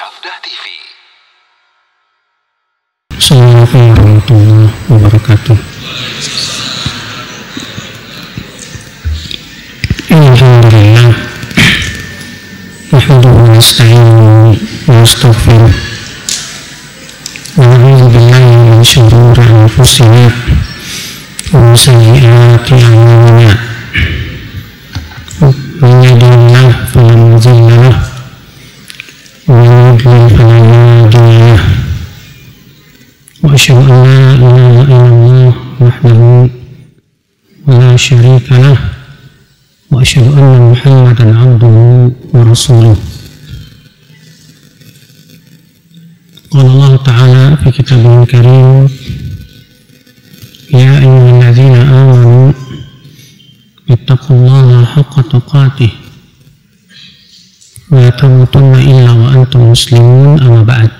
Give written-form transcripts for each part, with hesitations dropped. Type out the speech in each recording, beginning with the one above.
Sabda TV. Assalamualaikum warahmatullahi wabarakatuh. Alhamdulillah, nahmaduhu wa nasta'inuhu wa nastaghfiruh wa na'udzu billahi min shururi anfusina wa min sayyi'ati a'malina. Man yahdihillahu fala mudilla lahu wa man yudlil fala hadiya lahu. Wa asyhadu an la ilaha illallah wahdahu la syarika lahu wa asyhadu anna Muhammadan abduhu wa rasuluh. Qala Allah Ta'ala fi kitabihil karim, ya ayyuhalladzina amanu ittaqullaha haqqa tuqatih wa la tamutunna illa wa antum muslimun, amma ba'd.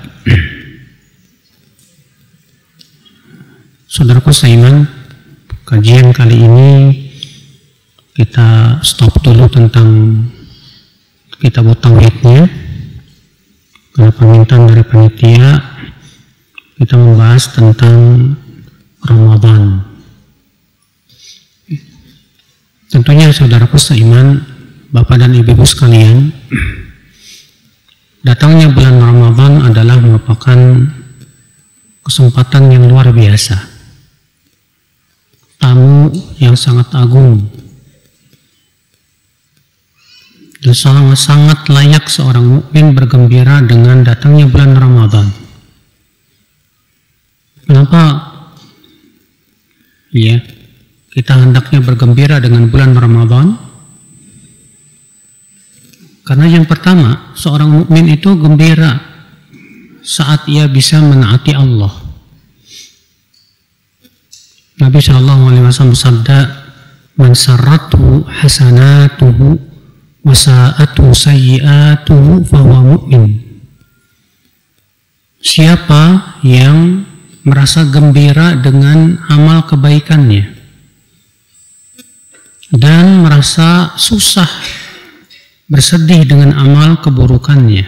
Saudaraku seiman, kajian kali ini kita stop dulu tentang kitab tauhidnya karena permintaan dari panitia. Kita membahas tentang Ramadan. Tentunya saudaraku seiman, Bapak dan Ibu sekalian, datangnya bulan Ramadan adalah merupakan kesempatan yang luar biasa, tamu yang sangat agung, dan sangat layak seorang mukmin bergembira dengan datangnya bulan Ramadan. Kenapa? Ya, kita hendaknya bergembira dengan bulan Ramadan. Karena yang pertama, seorang mukmin itu gembira saat ia bisa menaati Allah. Nabi SAW bersabda, "Man sarratuhu hasanatuhu wa sa'atuhu sayyi'atuhu fahuwa mu'min." Siapa yang merasa gembira dengan amal kebaikannya dan merasa susah, bersedih dengan amal keburukannya,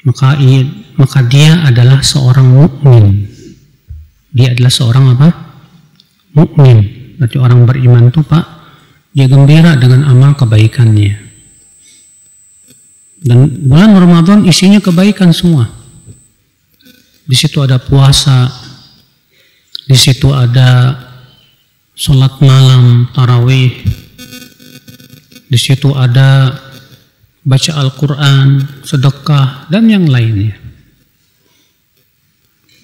maka dia adalah seorang mukmin. Dia adalah seorang apa? Mukmin. Berarti orang beriman itu Pak, dia gembira dengan amal kebaikannya. Dan bulan Ramadan isinya kebaikan semua. Di situ ada puasa, di situ ada sholat malam, tarawih, di situ ada baca Al-Quran, sedekah, dan yang lainnya.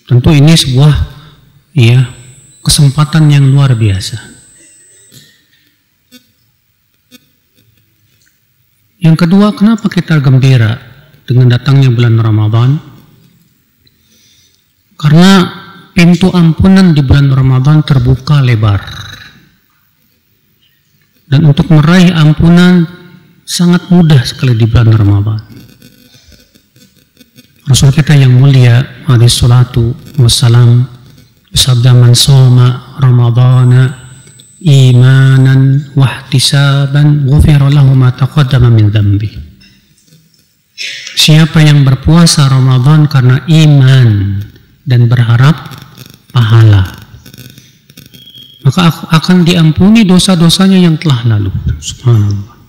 Tentu ini sebuah kesempatan yang luar biasa. Yang kedua, kenapa kita gembira dengan datangnya bulan Ramadan? Karena pintu ampunan di bulan Ramadan terbuka lebar. Dan untuk meraih ampunan sangat mudah sekali di bulan Ramadan. Rasul kita yang mulia alaihi salatu wassalam bersabda, "Man shoma Ramadana imanan wahtisaban ghufira lahu ma taqaddama min dzambi." Siapa yang berpuasa Ramadan karena iman dan berharap pahala, maka akan diampuni dosa-dosanya yang telah lalu. Subhanallah.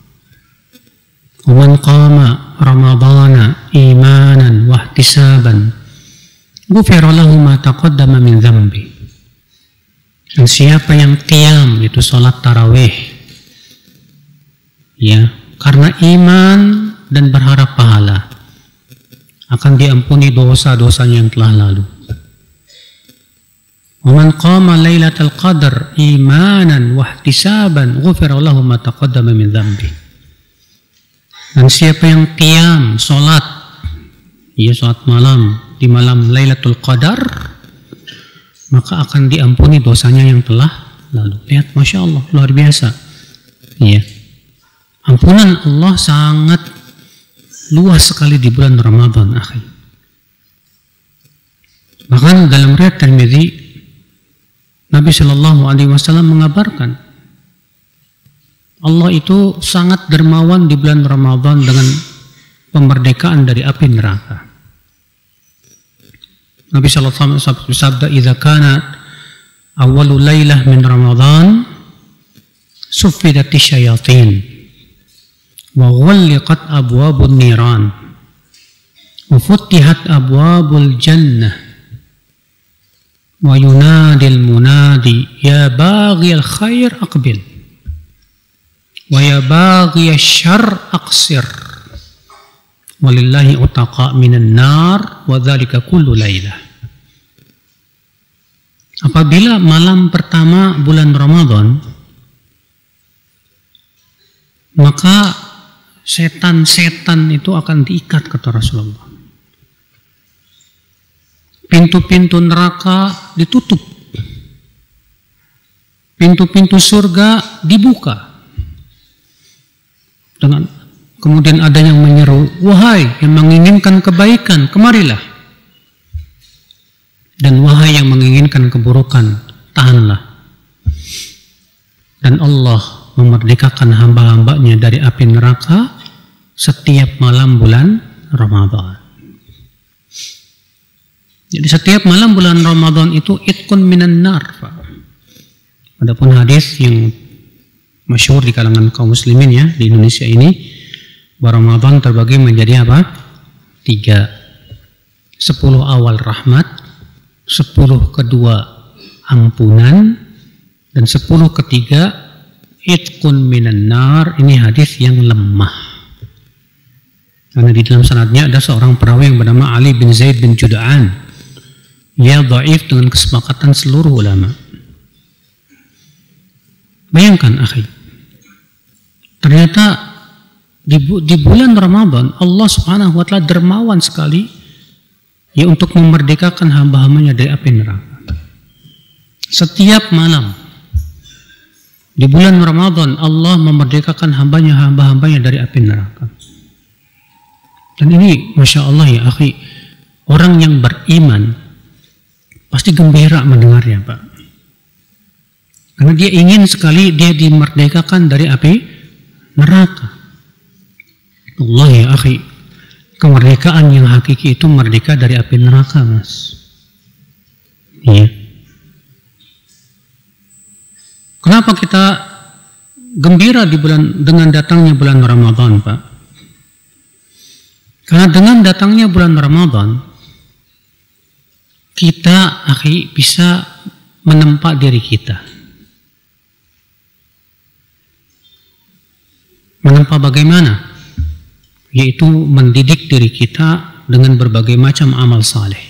"Man qama Ramadana imanan wahtisaban ghufira lahu ma taqaddama min dzambi." Dan siapa yang qiyam, itu salat tarawih, ya, karena iman dan berharap pahala, akan diampuni dosa-dosanya yang telah lalu. "Wa man qama lailatal qadar imanan wahtisaban ghufira lahu ma taqaddama min dzambi." Dan siapa yang qiyam, salat, ya, salat malam di malam Lailatul Qadar, maka akan diampuni dosanya yang telah lalu. Lihat, Masya Allah, luar biasa. Ya, ampunan Allah sangat luas sekali di bulan Ramadan, akhi. Bahkan dalam riwayat Tirmidzi, Nabi Shallallahu Alaihi Wasallam mengabarkan Allah itu sangat dermawan di bulan Ramadan dengan pemmerdekaan dari api neraka. Nabi sallallahu alaihi wasallam bersabda, "Idza kanat awwalu lailah min Ramadan, suffidat asyayatin wa ghulqat abwabun niran wa futtihat abwabul jannah wa yunadil munadi ya baghiyal khair aqbil wa ya baghiyasy syarr aqsir walillahi utaqa minan nar wa dzalika kullu lailah." Apabila malam pertama bulan Ramadan, maka setan-setan itu akan diikat, kata Rasulullah. Pintu-pintu neraka ditutup. Pintu-pintu surga dibuka. Kemudian ada yang menyeru, "Wahai yang menginginkan kebaikan, kemarilah. Dan wahai yang menginginkan keburukan, tahanlah." Dan Allah memerdekakan hamba-hambanya dari api neraka setiap malam bulan Ramadan. Jadi setiap malam bulan Ramadan itu itqun minan nar. Adapun hadis yang masyhur di kalangan kaum muslimin ya di Indonesia ini, bahwa Ramadan terbagi menjadi apa? 3. 10 awal rahmat, 10 kedua ampunan, dan 10 ketiga itqun minan nar. Ini hadis yang lemah karena di dalam sanadnya ada seorang perawi yang bernama Ali bin Zaid bin Jud'an. Dia dhaif dengan kesepakatan seluruh ulama. Bayangkan akhi, ternyata di bulan Ramadan Allah Subhanahu wa taala dermawan sekali ya untuk memerdekakan hamba-hambanya dari api neraka. Setiap malam di bulan Ramadan Allah memerdekakan hamba-hambanya dari api neraka. Dan ini Masya Allah ya akhi, orang yang beriman pasti gembira mendengarnya Pak. Karena dia ingin sekali dia dimerdekakan dari api neraka. Allah ya akhi, kemerdekaan yang hakiki itu merdeka dari api neraka, Mas. Iya. Kenapa kita gembira dengan datangnya bulan Ramadan, Pak? Karena dengan datangnya bulan Ramadan, kita, akhi, bisa menempa diri kita. Menempa bagaimana? Yaitu mendidik diri kita dengan berbagai macam amal saleh.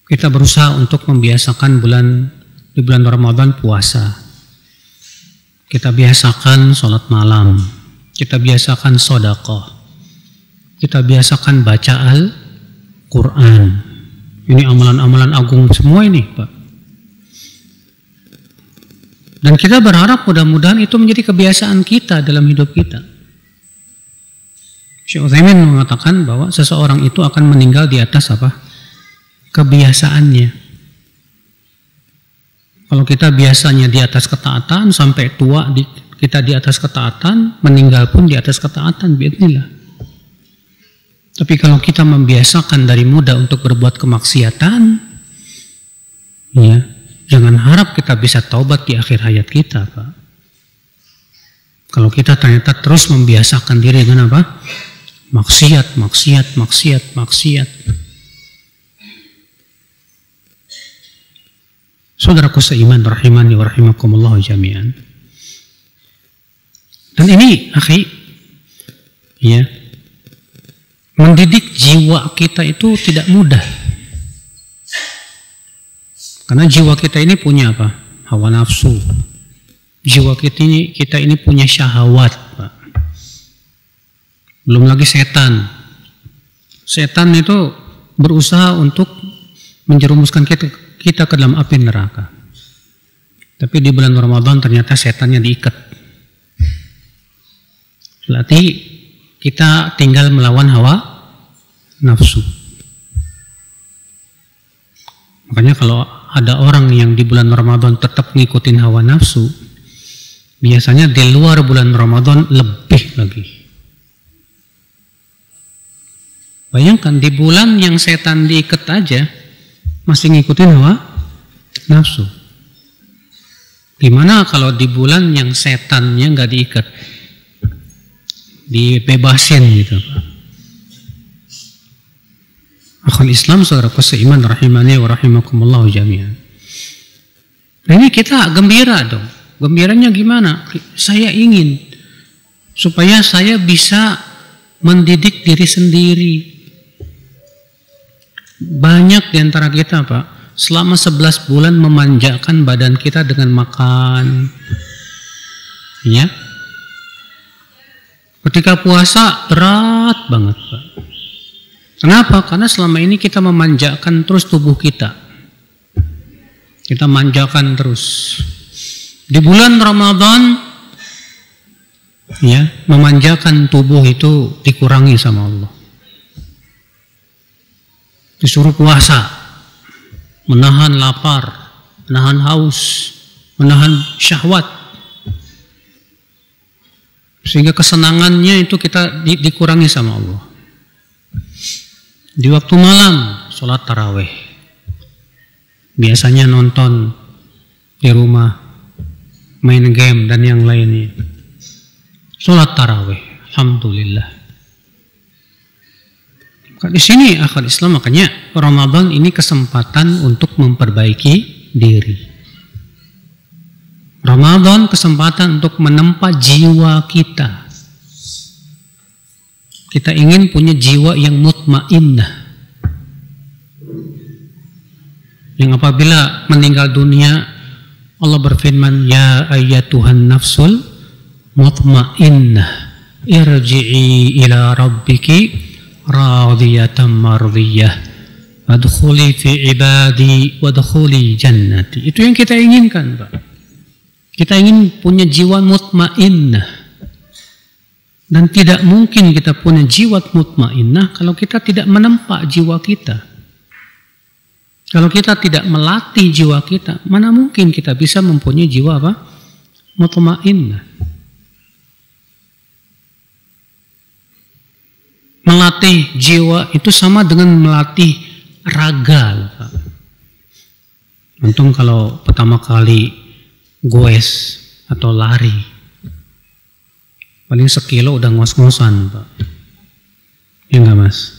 Kita berusaha untuk membiasakan di bulan Ramadan puasa. Kita biasakan sholat malam. Kita biasakan sedekah. Kita biasakan baca Al-Quran. Ini amalan-amalan agung semua ini, Pak. Dan kita berharap mudah-mudahan itu menjadi kebiasaan kita dalam hidup kita. Syekh Utsaimin mengatakan bahwa seseorang itu akan meninggal di atas apa? Kebiasaannya. Kalau kita biasanya di atas ketaatan, sampai tua kita di atas ketaatan, meninggal pun di atas ketaatan, biidznillah. Tapi kalau kita membiasakan dari muda untuk berbuat kemaksiatan, ya, jangan harap kita bisa taubat di akhir hayat kita, Pak. Kalau kita ternyata terus membiasakan diri dengan apa? Maksiat. Saudaraku seiman rahimani wa rahimakumullah jami'an. Dan ini, akhi, ya, mendidik jiwa kita itu tidak mudah. Karena jiwa kita ini punya apa? Hawa nafsu. Jiwa kita ini punya syahwat, Pak. Belum lagi setan. Setan itu berusaha untuk menjerumuskan kita ke dalam api neraka. Tapi di bulan Ramadan ternyata setannya diikat. Berarti kita tinggal melawan hawa nafsu. Makanya kalau ada orang yang di bulan Ramadan tetap ngikutin hawa nafsu, Biasanya di luar bulan Ramadan lebih lagi. Bayangkan di bulan yang setan diikat aja masih ngikutin hawa nafsu. Gimana kalau di bulan yang setannya nggak diikat, dibebasin gitu, Pak? Akhul Islam, saudaraku seiman rahimani wa rahimakumullah jami'an. Nah, ini kita gembira dong. Gembiranya gimana? Saya ingin supaya saya bisa mendidik diri sendiri. Banyak di antara kita, Pak, selama 11 bulan memanjakan badan kita dengan makan. Ya. Ketika puasa berat banget, Pak. Kenapa? Karena selama ini kita memanjakan terus tubuh kita. Kita manjakan terus. Di bulan Ramadan, ya, memanjakan tubuh itu dikurangi sama Allah. Disuruh puasa, menahan lapar, menahan haus, menahan syahwat. Sehingga kesenangannya itu kita dikurangi sama Allah. Di waktu malam, sholat tarawih. Biasanya nonton di rumah, main game dan yang lainnya. Sholat tarawih, alhamdulillah. Di sini akhwat Islam, makanya Ramadan ini kesempatan untuk memperbaiki diri. Ramadan kesempatan untuk menempa jiwa kita. Kita ingin punya jiwa yang mutmainnah, yang apabila meninggal dunia Allah berfirman, ya ayyatuhan nafsul mutmainnah irji'i ila rabbiki radiyatan mardiyah wadkhuli fi ibadi wadkhuli jannati. Itu yang kita inginkan, Pak. Kita ingin punya jiwa mutmainnah. Dan tidak mungkin kita punya jiwa mutmainnah kalau kita tidak menempa jiwa kita. Kalau kita tidak melatih jiwa kita, mana mungkin kita bisa mempunyai jiwa apa? Mutmainnah. Melatih jiwa itu sama dengan melatih raga, Pak. Antum kalau pertama kali goes atau lari, paling sekilo udah ngos-ngosan, Pak. Ya enggak, Mas?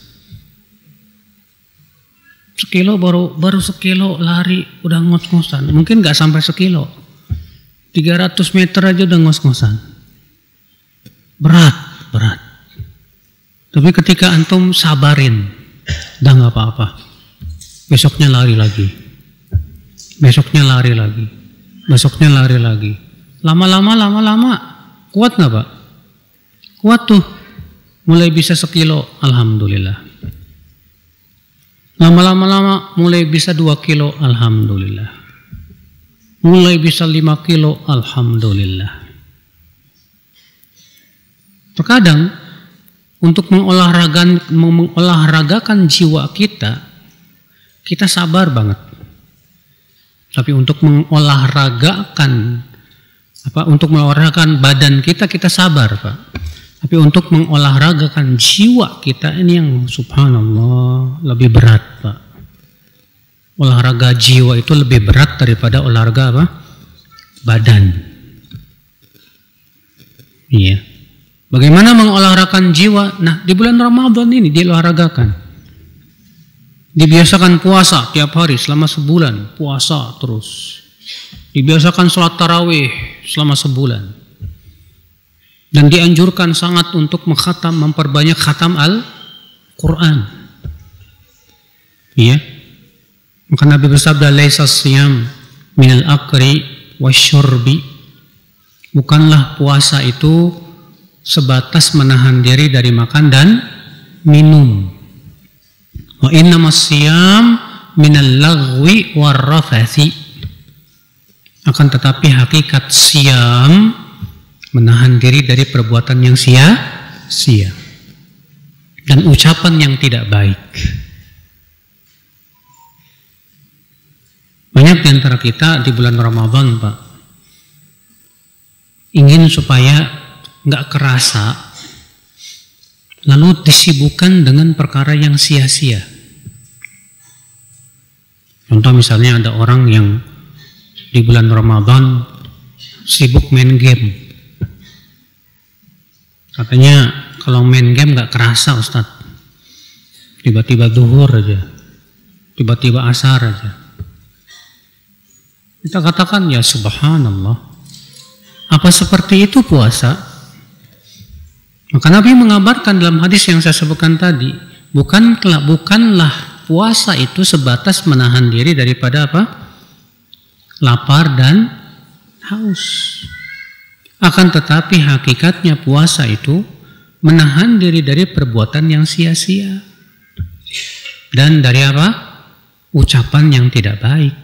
Sekilo baru sekilo lari udah ngos-ngosan. Mungkin enggak sampai sekilo. 300 meter aja udah ngos-ngosan. Berat. Tapi ketika antum sabarin, udah enggak apa-apa. Besoknya lari lagi. Besoknya lari lagi. Besoknya lari lagi. Lama-lama kuat enggak, Pak? Kuat tuh, mulai bisa sekilo, alhamdulillah. Lama-lama mulai bisa 2 kilo, alhamdulillah. Mulai bisa 5 kilo, alhamdulillah. Terkadang untuk mengolahragakan jiwa kita, kita sabar banget. Tapi untuk mengolahragakan badan kita sabar, Pak. Tapi untuk mengolahragakan jiwa kita ini yang subhanallah lebih berat, Pak. Olahraga jiwa itu lebih berat daripada olahraga apa? Badan. Iya. Bagaimana mengolahragakan jiwa? Nah, di bulan Ramadan ini diolahragakan. Dibiasakan puasa tiap hari selama sebulan, puasa terus. Dibiasakan sholat tarawih selama sebulan. Dan dianjurkan sangat untuk memperbanyak khatam Al-Quran. Iya. Maka Nabi bersabda, laisa siyam minal akri wasyurbi. Bukanlah puasa itu sebatas menahan diri dari makan dan minum. Wa innamas siyam minal lagwi warrafathi. Akan tetapi hakikat siyam menahan diri dari perbuatan yang sia-sia dan ucapan yang tidak baik. Banyak di antara kita di bulan Ramadan, Pak, ingin supaya nggak kerasa, lalu disibukkan dengan perkara yang sia-sia. Contoh misalnya ada orang yang di bulan Ramadan sibuk main game. Katanya kalau main game nggak kerasa Ustadz. Tiba-tiba zuhur aja, tiba-tiba asar aja. Kita katakan ya subhanallah. Apa seperti itu puasa? Maka Nabi mengabarkan dalam hadis yang saya sebutkan tadi, bukanlah puasa itu sebatas menahan diri daripada apa? Lapar dan haus. Akan tetapi hakikatnya puasa itu menahan diri dari perbuatan yang sia-sia dan dari apa? Ucapan yang tidak baik.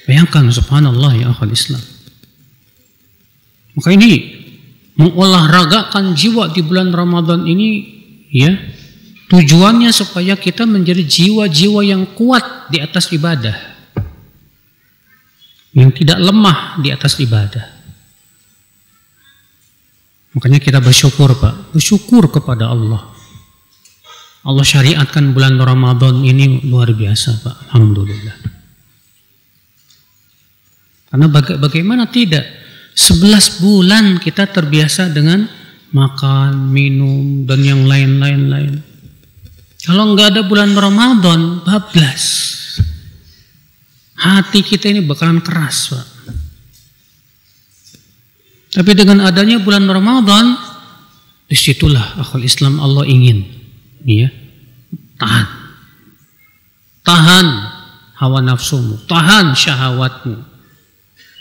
Bayangkan subhanallah ya akhwal Islam. Maka ini mengolahragakan jiwa di bulan Ramadan ini ya, tujuannya supaya kita menjadi jiwa-jiwa yang kuat di atas ibadah, yang tidak lemah di atas ibadah. Makanya kita bersyukur Pak, bersyukur kepada Allah. Allah syariatkan bulan Ramadan ini luar biasa Pak, alhamdulillah. Karena bagaimana tidak, 11 bulan kita terbiasa dengan makan, minum, dan yang lain-lain. Kalau nggak ada bulan Ramadan, bablas. Hati kita ini bakalan keras Pak. Tapi dengan adanya bulan Ramadan, disitulah akhwal Islam Allah ingin, ya, tahan hawa nafsumu, tahan syahwatmu.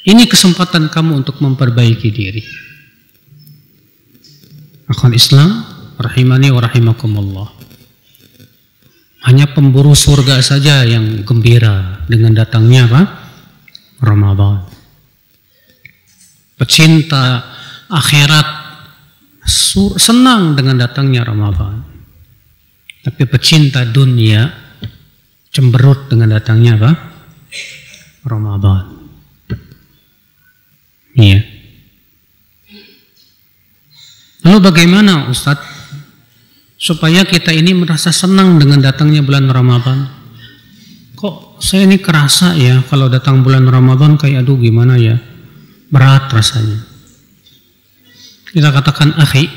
Ini kesempatan kamu untuk memperbaiki diri. Akhwal Islam, rahimani wa rahimakumullah. Hanya pemburu surga saja yang gembira dengan datangnya apa? Ramadan. Pecinta akhirat senang dengan datangnya Ramadan. Tapi pecinta dunia cemberut dengan datangnya apa? Ramadan. Iya. Lalu bagaimana Ustadz supaya kita ini merasa senang dengan datangnya bulan Ramadan? Kok saya ini kerasa ya kalau datang bulan Ramadan kayak aduh gimana ya, berat rasanya. Kita katakan akhi,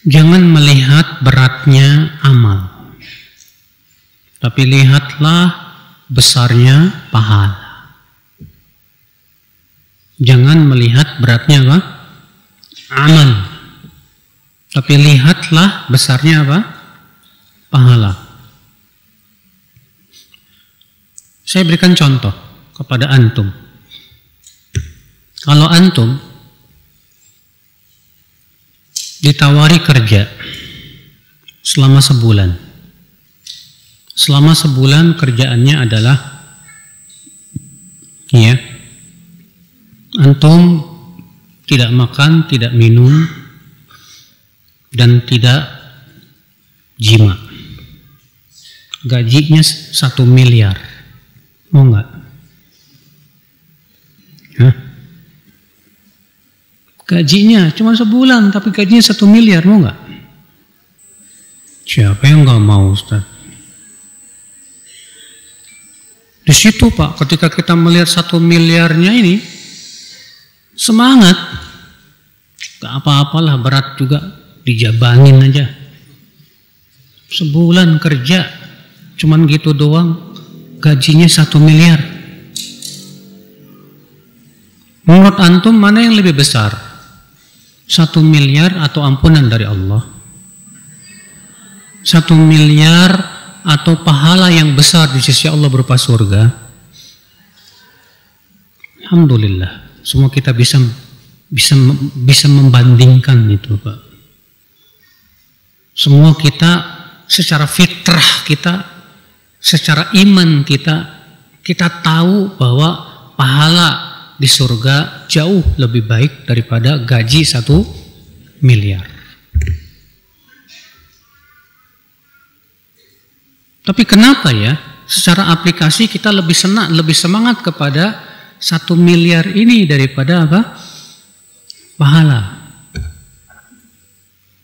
jangan melihat beratnya amal, tapi lihatlah besarnya pahala. Jangan melihat beratnya apa? Amal. Tapi lihatlah besarnya apa? Pahala. Saya berikan contoh kepada antum. Kalau antum ditawari kerja selama sebulan. Selama sebulan kerjaannya adalah ya, antum tidak makan, tidak minum, dan tidak jima. Gajinya 1 miliar. Mau nggak? Hah? Gajinya cuma sebulan, tapi gajinya 1 miliar. Mau nggak? Siapa yang nggak mau Ustaz? Di situ Pak, ketika kita melihat 1 miliarnya ini, semangat, gak apa-apalah, berat juga, dijabangin aja. Sebulan kerja, cuman gitu doang, gajinya 1 miliar. Menurut antum mana yang lebih besar? 1 miliar atau ampunan dari Allah? 1 miliar atau pahala yang besar di sisi Allah berupa surga? Alhamdulillah. Semua kita bisa membandingkan itu Pak. Semua kita secara fitrah kita, secara iman kita tahu bahwa pahala di surga jauh lebih baik daripada gaji 1 miliar. Tapi kenapa ya secara aplikasi kita lebih semangat kepada 1 miliar ini daripada apa? Pahala.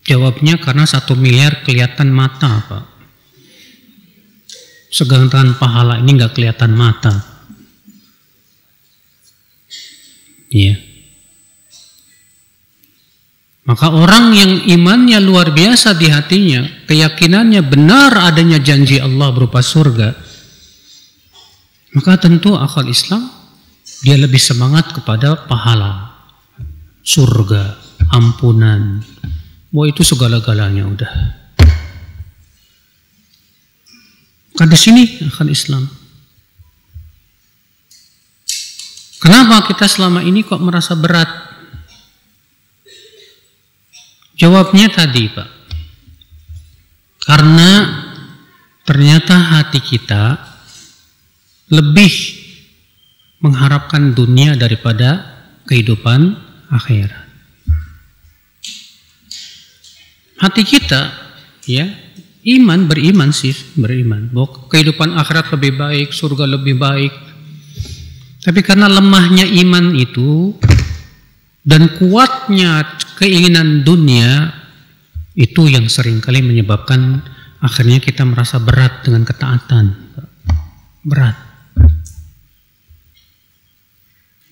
Jawabnya karena 1 miliar kelihatan mata, Pak. Sedangkan pahala ini nggak kelihatan mata. Iya. Maka orang yang imannya luar biasa di hatinya, keyakinannya benar adanya janji Allah berupa surga, maka tentu akal Islam dia lebih semangat kepada pahala, surga, ampunan. Wah, itu segala-galanya udah. Maka di sini akal Islam. Kenapa kita selama ini kok merasa berat? Jawabnya tadi, Pak. Karena ternyata hati kita lebih mengharapkan dunia daripada kehidupan akhirat. Hati kita, ya, beriman bahwa kehidupan akhirat lebih baik, surga lebih baik. Tapi karena lemahnya iman itu dan kuatnya keinginan dunia, itu yang seringkali menyebabkan akhirnya kita merasa berat dengan ketaatan. Berat.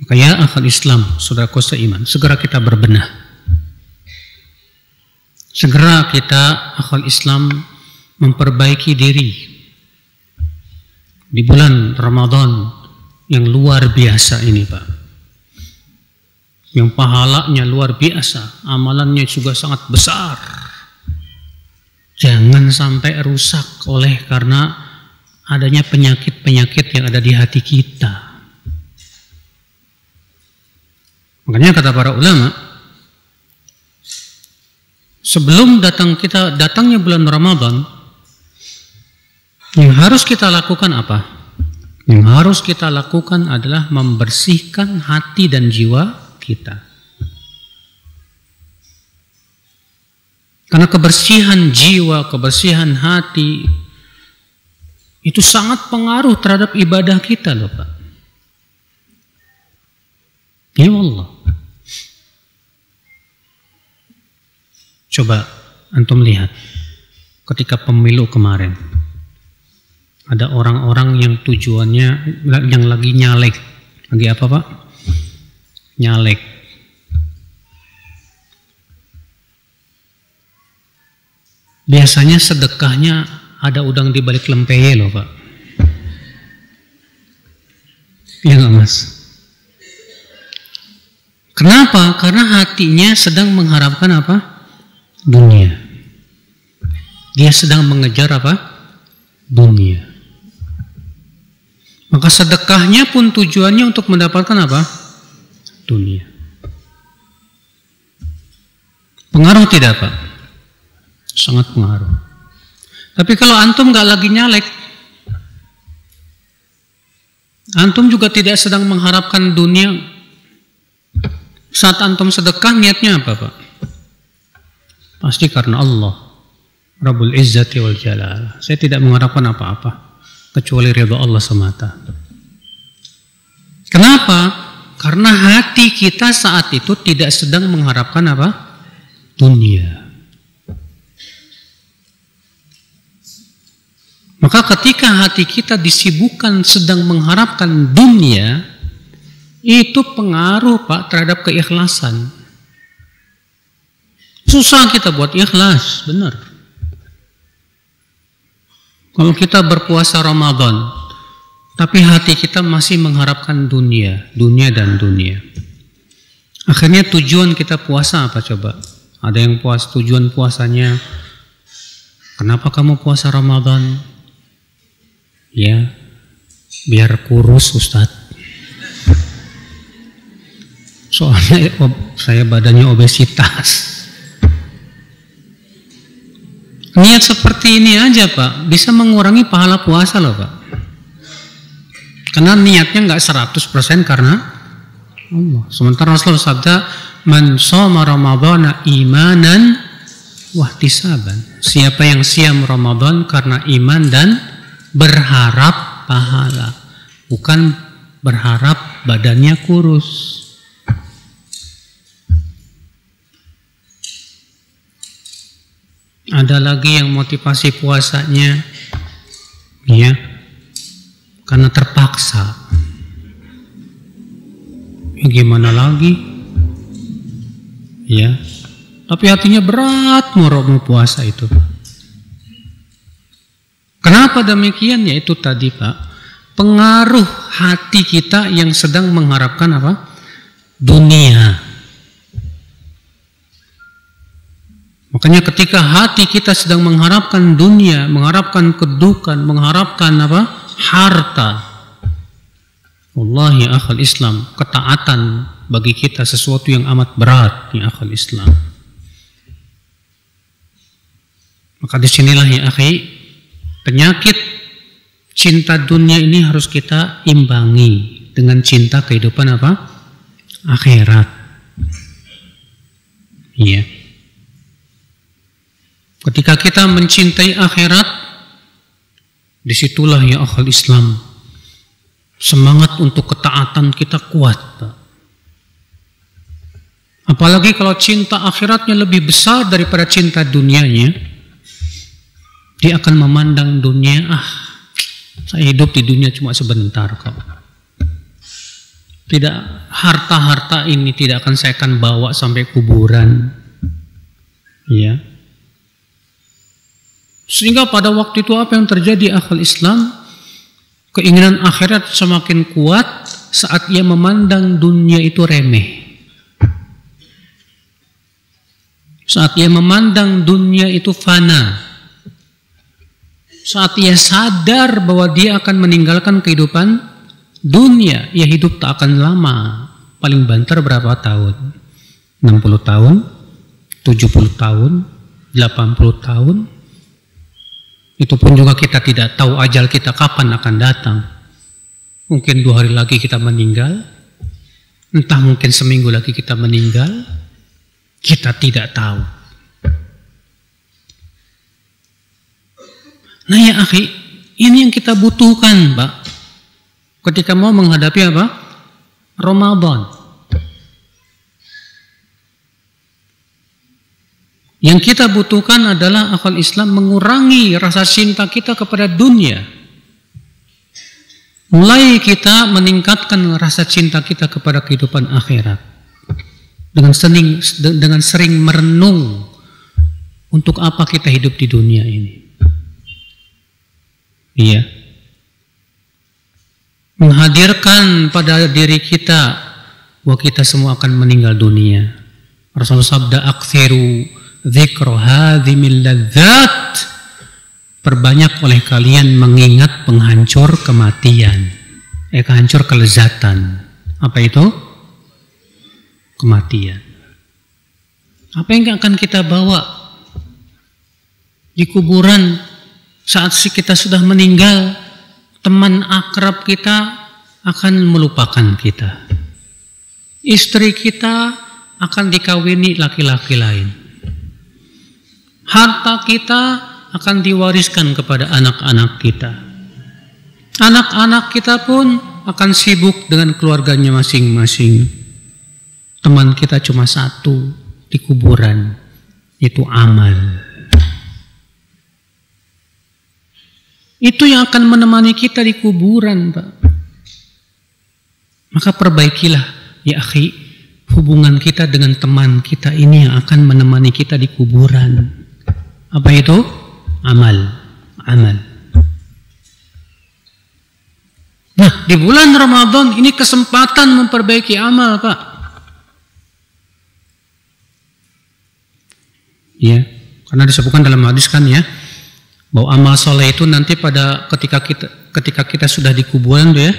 Maka ya akal Islam, saudaraku seiman, segera kita berbenah. Segera kita akal Islam memperbaiki diri. Di bulan Ramadan yang luar biasa ini, Pak. Yang pahalanya luar biasa, amalannya juga sangat besar. Jangan sampai rusak oleh karena adanya penyakit-penyakit yang ada di hati kita. Makanya kata para ulama, sebelum datangnya bulan Ramadan, yang harus kita lakukan apa? Yang harus kita lakukan adalah membersihkan hati dan jiwa kita. Karena kebersihan jiwa, kebersihan hati itu sangat pengaruh terhadap ibadah kita loh, Pak. Ya Allah. Coba antum lihat ketika pemilu kemarin. Ada orang-orang yang tujuannya yang lagi nyalek. Lagi apa, Pak? Nyalek. Biasanya sedekahnya ada udang di balik lempeye loh, Pak. Iya nggak, Mas? Kenapa? Karena hatinya sedang mengharapkan apa? Dunia. Dia sedang mengejar apa? Dunia. Maka sedekahnya pun tujuannya untuk mendapatkan apa? Dunia. Pengaruh tidak, Pak? Sangat pengaruh. Tapi kalau antum nggak lagi nyalek, antum juga tidak sedang mengharapkan dunia. Saat antum sedekah niatnya apa, Pak? Pasti karena Allah, Rabbul Izzati wal Jalal. Saya tidak mengharapkan apa-apa kecuali ridha Allah semata. Kenapa? Karena hati kita saat itu tidak sedang mengharapkan apa? Dunia. Maka ketika hati kita disibukkan sedang mengharapkan dunia, itu pengaruh, Pak, terhadap keikhlasan. Susah kita buat ikhlas, benar. Kalau kita berpuasa Ramadan, tapi hati kita masih mengharapkan dunia dan dunia. Akhirnya tujuan kita puasa apa coba? Ada yang tujuan puasanya, kenapa kamu puasa Ramadan? Ya, biar kurus, Ustadz. Soalnya saya badannya obesitas. Niat seperti ini aja, Pak, bisa mengurangi pahala puasa loh, Pak. Karena niatnya nggak 100% karena Allah. Sementara Rasulullah sabda, man shoma ramadhana imanan wahtisaban. Siapa yang siam Ramadan karena iman dan berharap pahala, bukan berharap badannya kurus. Ada lagi yang motivasi puasanya ya karena terpaksa. Ya, gimana lagi? Ya. Tapi hatinya berat mau puasa itu. Kenapa demikian? Ya itu tadi Pak, pengaruh hati kita yang sedang mengharapkan apa? Dunia. Makanya ketika hati kita sedang mengharapkan dunia, mengharapkan kedudukan, mengharapkan apa? Harta. Wallahi akhal Islam, ketaatan bagi kita sesuatu yang amat berat ya akhal Islam. Maka disinilah ya akhi, penyakit cinta dunia ini harus kita imbangi dengan cinta kehidupan apa? Akhirat. Iya. Ketika kita mencintai akhirat, disitulah ya akhal Islam, semangat untuk ketaatan kita kuat, Pak. Apalagi kalau cinta akhiratnya lebih besar daripada cinta dunianya, dia akan memandang dunia, saya hidup di dunia cuma sebentar kok. Tidak, harta-harta ini tidak akan saya akan bawa sampai kuburan. Ya. Sehingga pada waktu itu apa yang terjadi akhal Islam? Keinginan akhirat semakin kuat saat ia memandang dunia itu remeh. Saat ia memandang dunia itu fana. Saat ia sadar bahwa dia akan meninggalkan kehidupan dunia, ia hidup tak akan lama. Paling banter berapa tahun? 60 tahun, 70 tahun, 80 tahun. Itu pun juga kita tidak tahu ajal kita kapan akan datang. Mungkin 2 hari lagi kita meninggal. Entah mungkin seminggu lagi kita meninggal. Kita tidak tahu. Nah ya akhi, ini yang kita butuhkan Pak. Ketika mau menghadapi apa? Ramadan. Yang kita butuhkan adalah akal Islam mengurangi rasa cinta kita kepada dunia. Mulai kita meningkatkan rasa cinta kita kepada kehidupan akhirat. Dengan sering merenung untuk apa kita hidup di dunia ini. Iya. Menghadirkan pada diri kita bahwa kita semua akan meninggal dunia. Rasulullah sabda, "Aktsiru dzikra hadzimil ladzat." Perbanyak oleh kalian mengingat penghancur kematian. Penghancur kelezatan. Apa itu? Kematian. Apa yang akan kita bawa di kuburan saat kita sudah meninggal? Teman akrab kita akan melupakan kita. Istri kita akan dikawini laki-laki lain. Harta kita akan diwariskan kepada anak-anak kita. Anak-anak kita pun akan sibuk dengan keluarganya masing-masing. Teman kita cuma satu di kuburan, itu amal. Itu yang akan menemani kita di kuburan, Pak. Maka perbaikilah, ya akhi, hubungan kita dengan teman kita ini yang akan menemani kita di kuburan. Apa itu? Amal. Amal. Nah, di bulan Ramadan ini kesempatan memperbaiki amal, Pak. Ya, karena disebutkan dalam hadis kan ya, bahwa amal soleh itu nanti pada ketika kita sudah di kuburan tuh ya,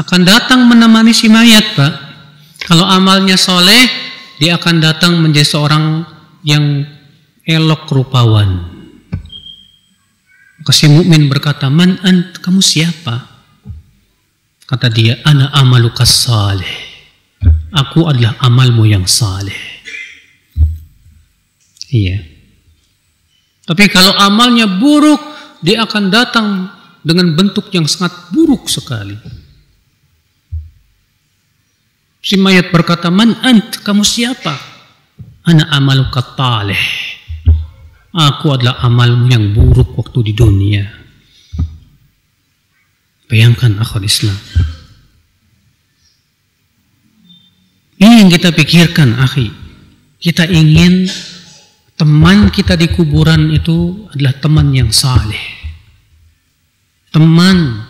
akan datang menemani si mayat, Pak. Kalau amalnya soleh, dia akan datang menjadi seorang yang elok rupawan. Maka si mukmin berkata, "Man ant, kamu siapa?" Kata dia, "Ana amalukas saleh." Aku adalah amalmu yang saleh. Iya. Tapi kalau amalnya buruk, dia akan datang dengan bentuk yang sangat buruk sekali. Si mayat berkata, "Man ant? Kamu siapa?" "Ana amaluka talih." Aku adalah amalmu yang buruk waktu di dunia. Bayangkan akhwat Islam. Ini yang kita pikirkan, akhi. Kita ingin teman kita di kuburan itu adalah teman yang saleh. Teman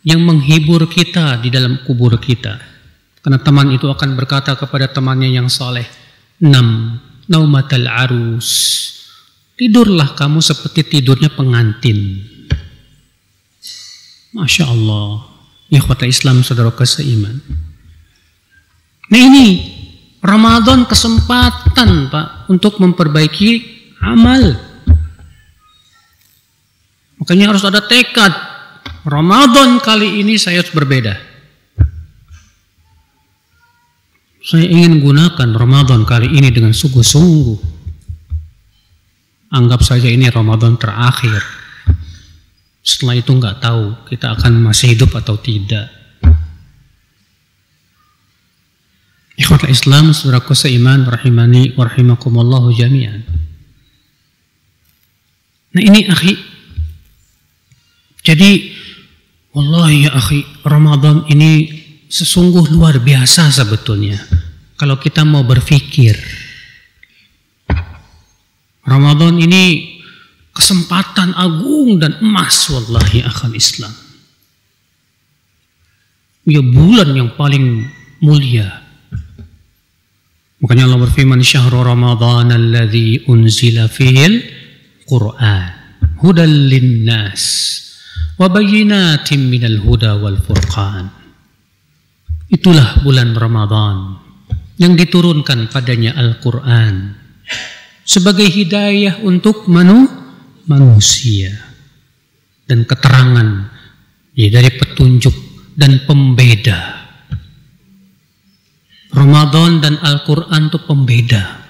yang menghibur kita di dalam kubur kita. Karena teman itu akan berkata kepada temannya yang saleh, naumatal arus. Tidurlah kamu seperti tidurnya pengantin. Masya Allah. Ikhwatul Islam, saudara seiman. Nah ini Ramadan kesempatan Pak untuk memperbaiki amal. Makanya harus ada tekad. Ramadan kali ini saya harus berbeda. Saya ingin gunakan Ramadan kali ini dengan sungguh-sungguh. Anggap saja ini Ramadan terakhir. Setelah itu nggak tahu kita akan masih hidup atau tidak. Ikhwatul Islam, saudaraku seiman, rahimani wa rahimakumullahu jami'an. Nah ini akhi. Jadi wallahi ya akhi, Ramadan ini sesungguh luar biasa sebetulnya. Kalau kita mau berpikir, Ramadan ini kesempatan agung dan emas wallahi akhal Islam. Ya bulan yang paling mulia. Makanya Allah berfirman, "Syahrul Ramadan alladzi unzila fihil Qur'an hudal linnas wa bayyinatin minal huda wal furqan." Itulah bulan Ramadan yang diturunkan padanya Al-Quran sebagai hidayah untuk manusia dan keterangan dari petunjuk dan pembeda. Ramadan dan Al-Quran itu pembeda.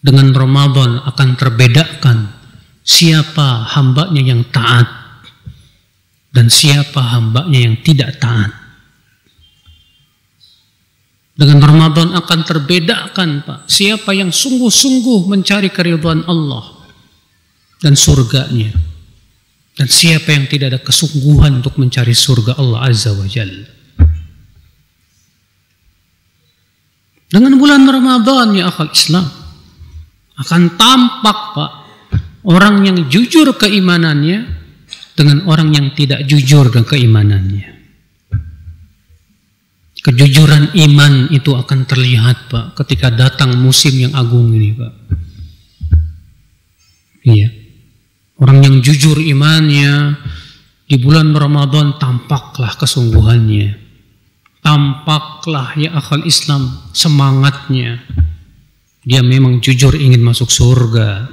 Dengan Ramadan akan terbedakan siapa hambanya yang taat dan siapa hambanya yang tidak taat. Dengan Ramadan akan terbedakan Pak, siapa yang sungguh-sungguh mencari keridhaan Allah dan surganya, dan siapa yang tidak ada kesungguhan untuk mencari surga Allah Azza wa Jalla. Dengan bulan Ramadan ya akhal Islam akan tampak Pak, orang yang jujur keimanannya dengan orang yang tidak jujur dengan keimanannya. Kejujuran iman itu akan terlihat Pak ketika datang musim yang agung ini Pak. Iya. Orang yang jujur imannya di bulan Ramadan tampaklah kesungguhannya. Tampaklah ya akhal Islam semangatnya. Dia memang jujur ingin masuk surga.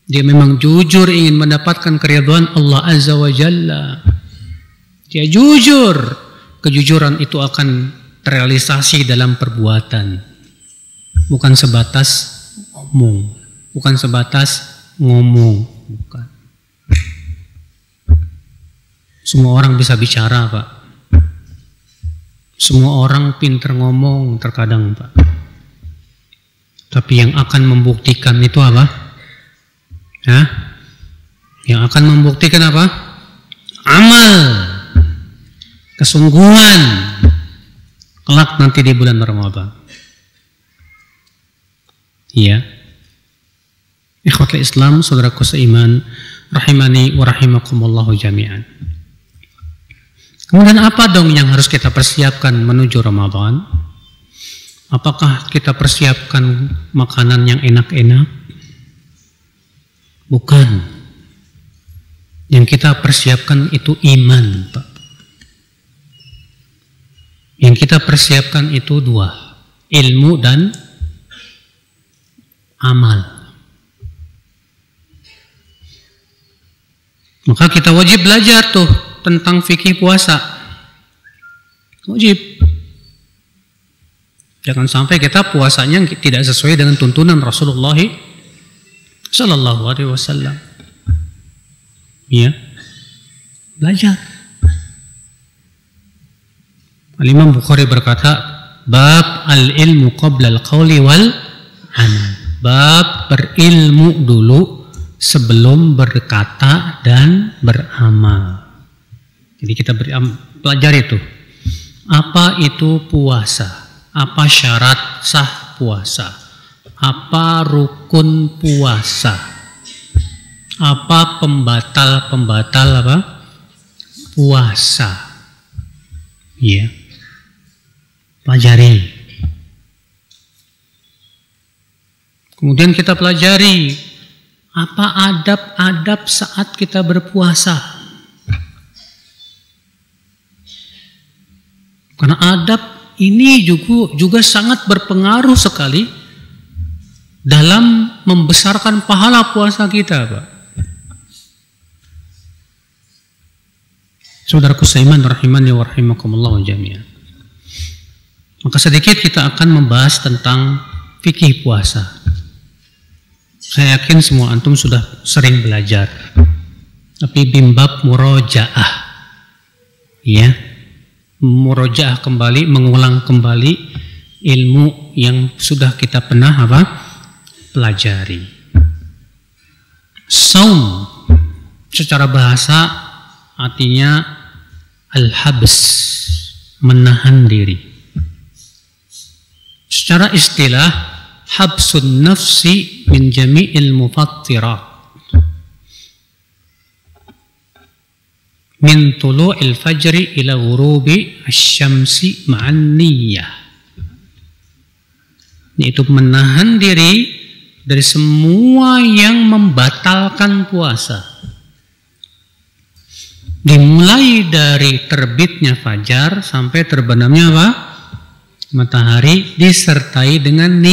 Dia memang jujur ingin mendapatkan keridhaan Allah Azza wa Jalla. Dia jujur. Kejujuran itu akan terrealisasi dalam perbuatan, bukan sebatas omong, bukan sebatas ngomong, bukan. Semua orang bisa bicara Pak, semua orang pintar ngomong terkadang Pak, tapi yang akan membuktikan itu apa? Yang akan membuktikan apa? Amal, kesungguhan kelak nanti di bulan Ramadan. Iya. Ikhwatul Islam, saudaraku seiman, rahimani wa rahimakumullahu jami'an. Kemudian apa dong yang harus kita persiapkan menuju Ramadan? Apakah kita persiapkan makanan yang enak-enak? Bukan. Yang kita persiapkan itu iman, Pak. Yang kita persiapkan itu dua, ilmu dan amal. Maka kita wajib belajar tuh tentang fikih puasa. Wajib. Jangan sampai kita puasanya tidak sesuai dengan tuntunan Rasulullah Sallallahu Alaihi Wasallam. Ya, belajar. Al-Imam Bukhari berkata, bab al-ilmu qabla al-qawli wal amal. Bab berilmu dulu sebelum berkata dan beramal. Jadi kita pelajari itu. Apa itu puasa? Apa syarat sah puasa? Apa rukun puasa? Apa pembatal apa? Puasa. Iya. Pelajari. Kemudian kita pelajari apa adab-adab saat kita berpuasa. Karena adab ini juga sangat berpengaruh sekali dalam membesarkan pahala puasa kita, Pak. Saudaraku seiman rahimani wa rahimakumullah jami'an. Maka sedikit kita akan membahas tentang fikih puasa. Saya yakin semua antum sudah sering belajar. Tapi bimbab murojaah. Ya. Murojaah kembali, mengulang kembali ilmu yang sudah kita pernah pelajari. Saum secara bahasa artinya al-habs, menahan diri. Secara istilah habsun nafsi min jami'il mufattirat. Min tulu'il fajri ila ghurubi asy-syamsi ma'an niyyah. Yaitu menahan diri dari semua yang membatalkan puasa. Dimulai dari terbitnya fajar sampai terbenamnya apa? Matahari, disertai dengan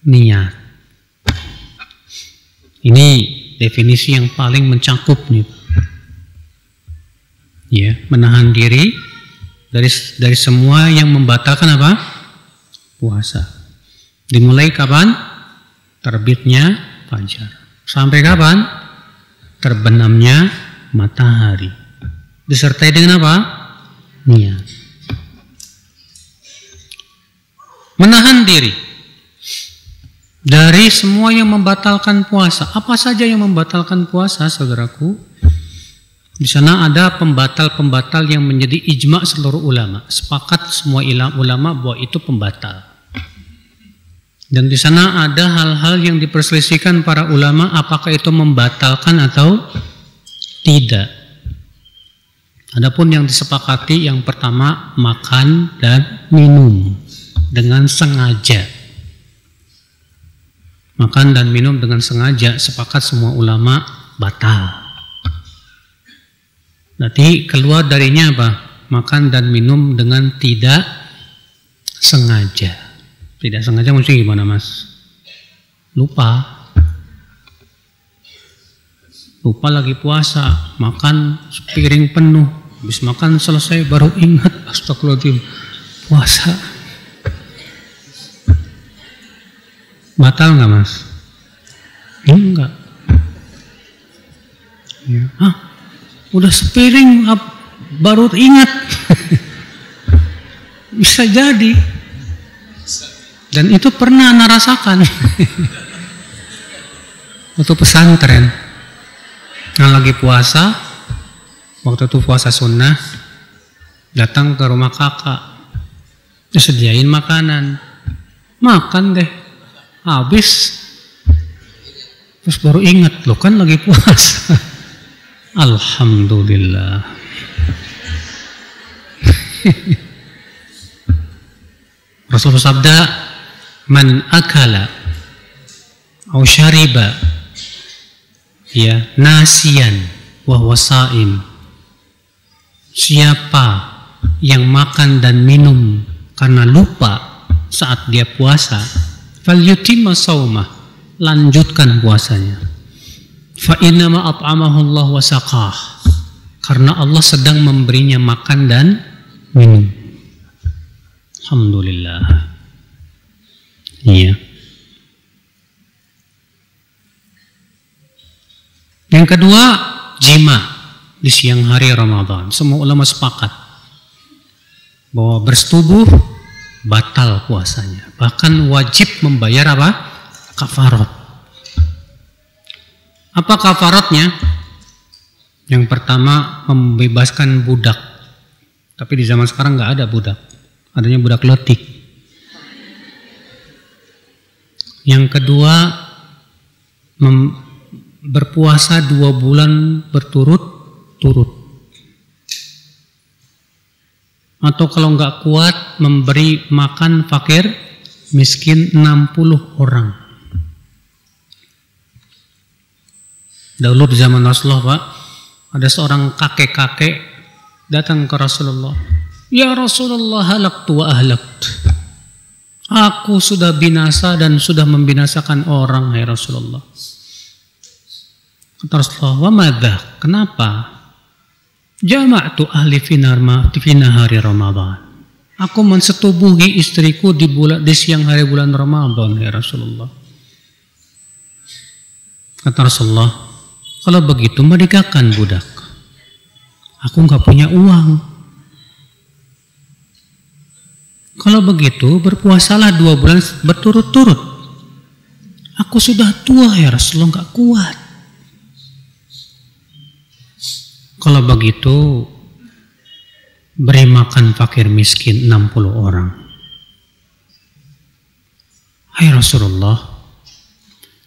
niat. Ini definisi yang paling mencakup nih. Ya, menahan diri dari semua yang membatalkan apa? Puasa. Dimulai kapan? Terbitnya fajar. Sampai kapan? Terbenamnya matahari. Disertai dengan apa? Niat. Menahan diri dari semua yang membatalkan puasa. Apa saja yang membatalkan puasa, saudaraku? Di sana ada pembatal-pembatal yang menjadi ijma seluruh ulama. Sepakat semua ulama bahwa itu pembatal. Dan di sana ada hal-hal yang diperselisihkan para ulama apakah itu membatalkan atau tidak. Adapun yang disepakati yang pertama makan dan minum dengan sengaja. Makan dan minum dengan sengaja sepakat semua ulama batal. Berarti keluar darinya apa? Makan dan minum dengan tidak sengaja. Tidak sengaja maksudnya gimana, Mas? Lupa lagi puasa, makan sepiring penuh. Habis makan selesai baru ingat, astagfirullahaladzim, puasa. Batal nggak, Mas? Enggak. Ya. Udah sepiring baru ingat. Bisa jadi. Dan itu pernah Anda rasakan. Waktu pesantren. Yang lagi puasa, waktu itu puasa sunnah, datang ke rumah kakak. Disediain makanan. Makan deh. Habis. Terus baru ingat, loh kan lagi puasa. Alhamdulillah. Rasul bersabda, man akala au syariba ya nasiyan wa huwa shaim. Siapa yang makan dan minum karena lupa saat dia puasa, falyutimma shaumah, lanjutkan puasanya. Fa innama at'amahu Allah wa saqah, karena Allah sedang memberinya makan dan minum. Alhamdulillah. Iya. Yang kedua, jima di siang hari Ramadan. Semua ulama sepakat. bahwa bersetubuh batal puasanya. Bahkan wajib membayar apa? Kafarat. Apa kafaratnya? Yang pertama, membebaskan budak. Tapi di zaman sekarang nggak ada budak. Adanya budak letik. Yang kedua, berpuasa 2 bulan berturut-turut. Atau kalau nggak kuat, memberi makan fakir miskin 60 orang. Dahulu di zaman Rasulullah, Pak, ada seorang kakek-kakek datang ke Rasulullah. Ya Rasulullah, halaktu wa ahlaktu. Aku sudah binasa dan sudah membinasakan orang, hai Rasulullah. Kata Rasulullah, wa madza? Kenapa? Jama'tu ahli fi nahari Ramadan. Aku mensetubuhi istriku di siang hari bulan Ramadan, ya Rasulullah. Kata Rasulullah, kalau begitu merdekakan budak. Aku nggak punya uang. Kalau begitu berpuasalah 2 bulan berturut-turut. Aku sudah tua, ya Rasulullah, nggak kuat. Kalau begitu beri makan fakir miskin 60 orang. Hai Rasulullah,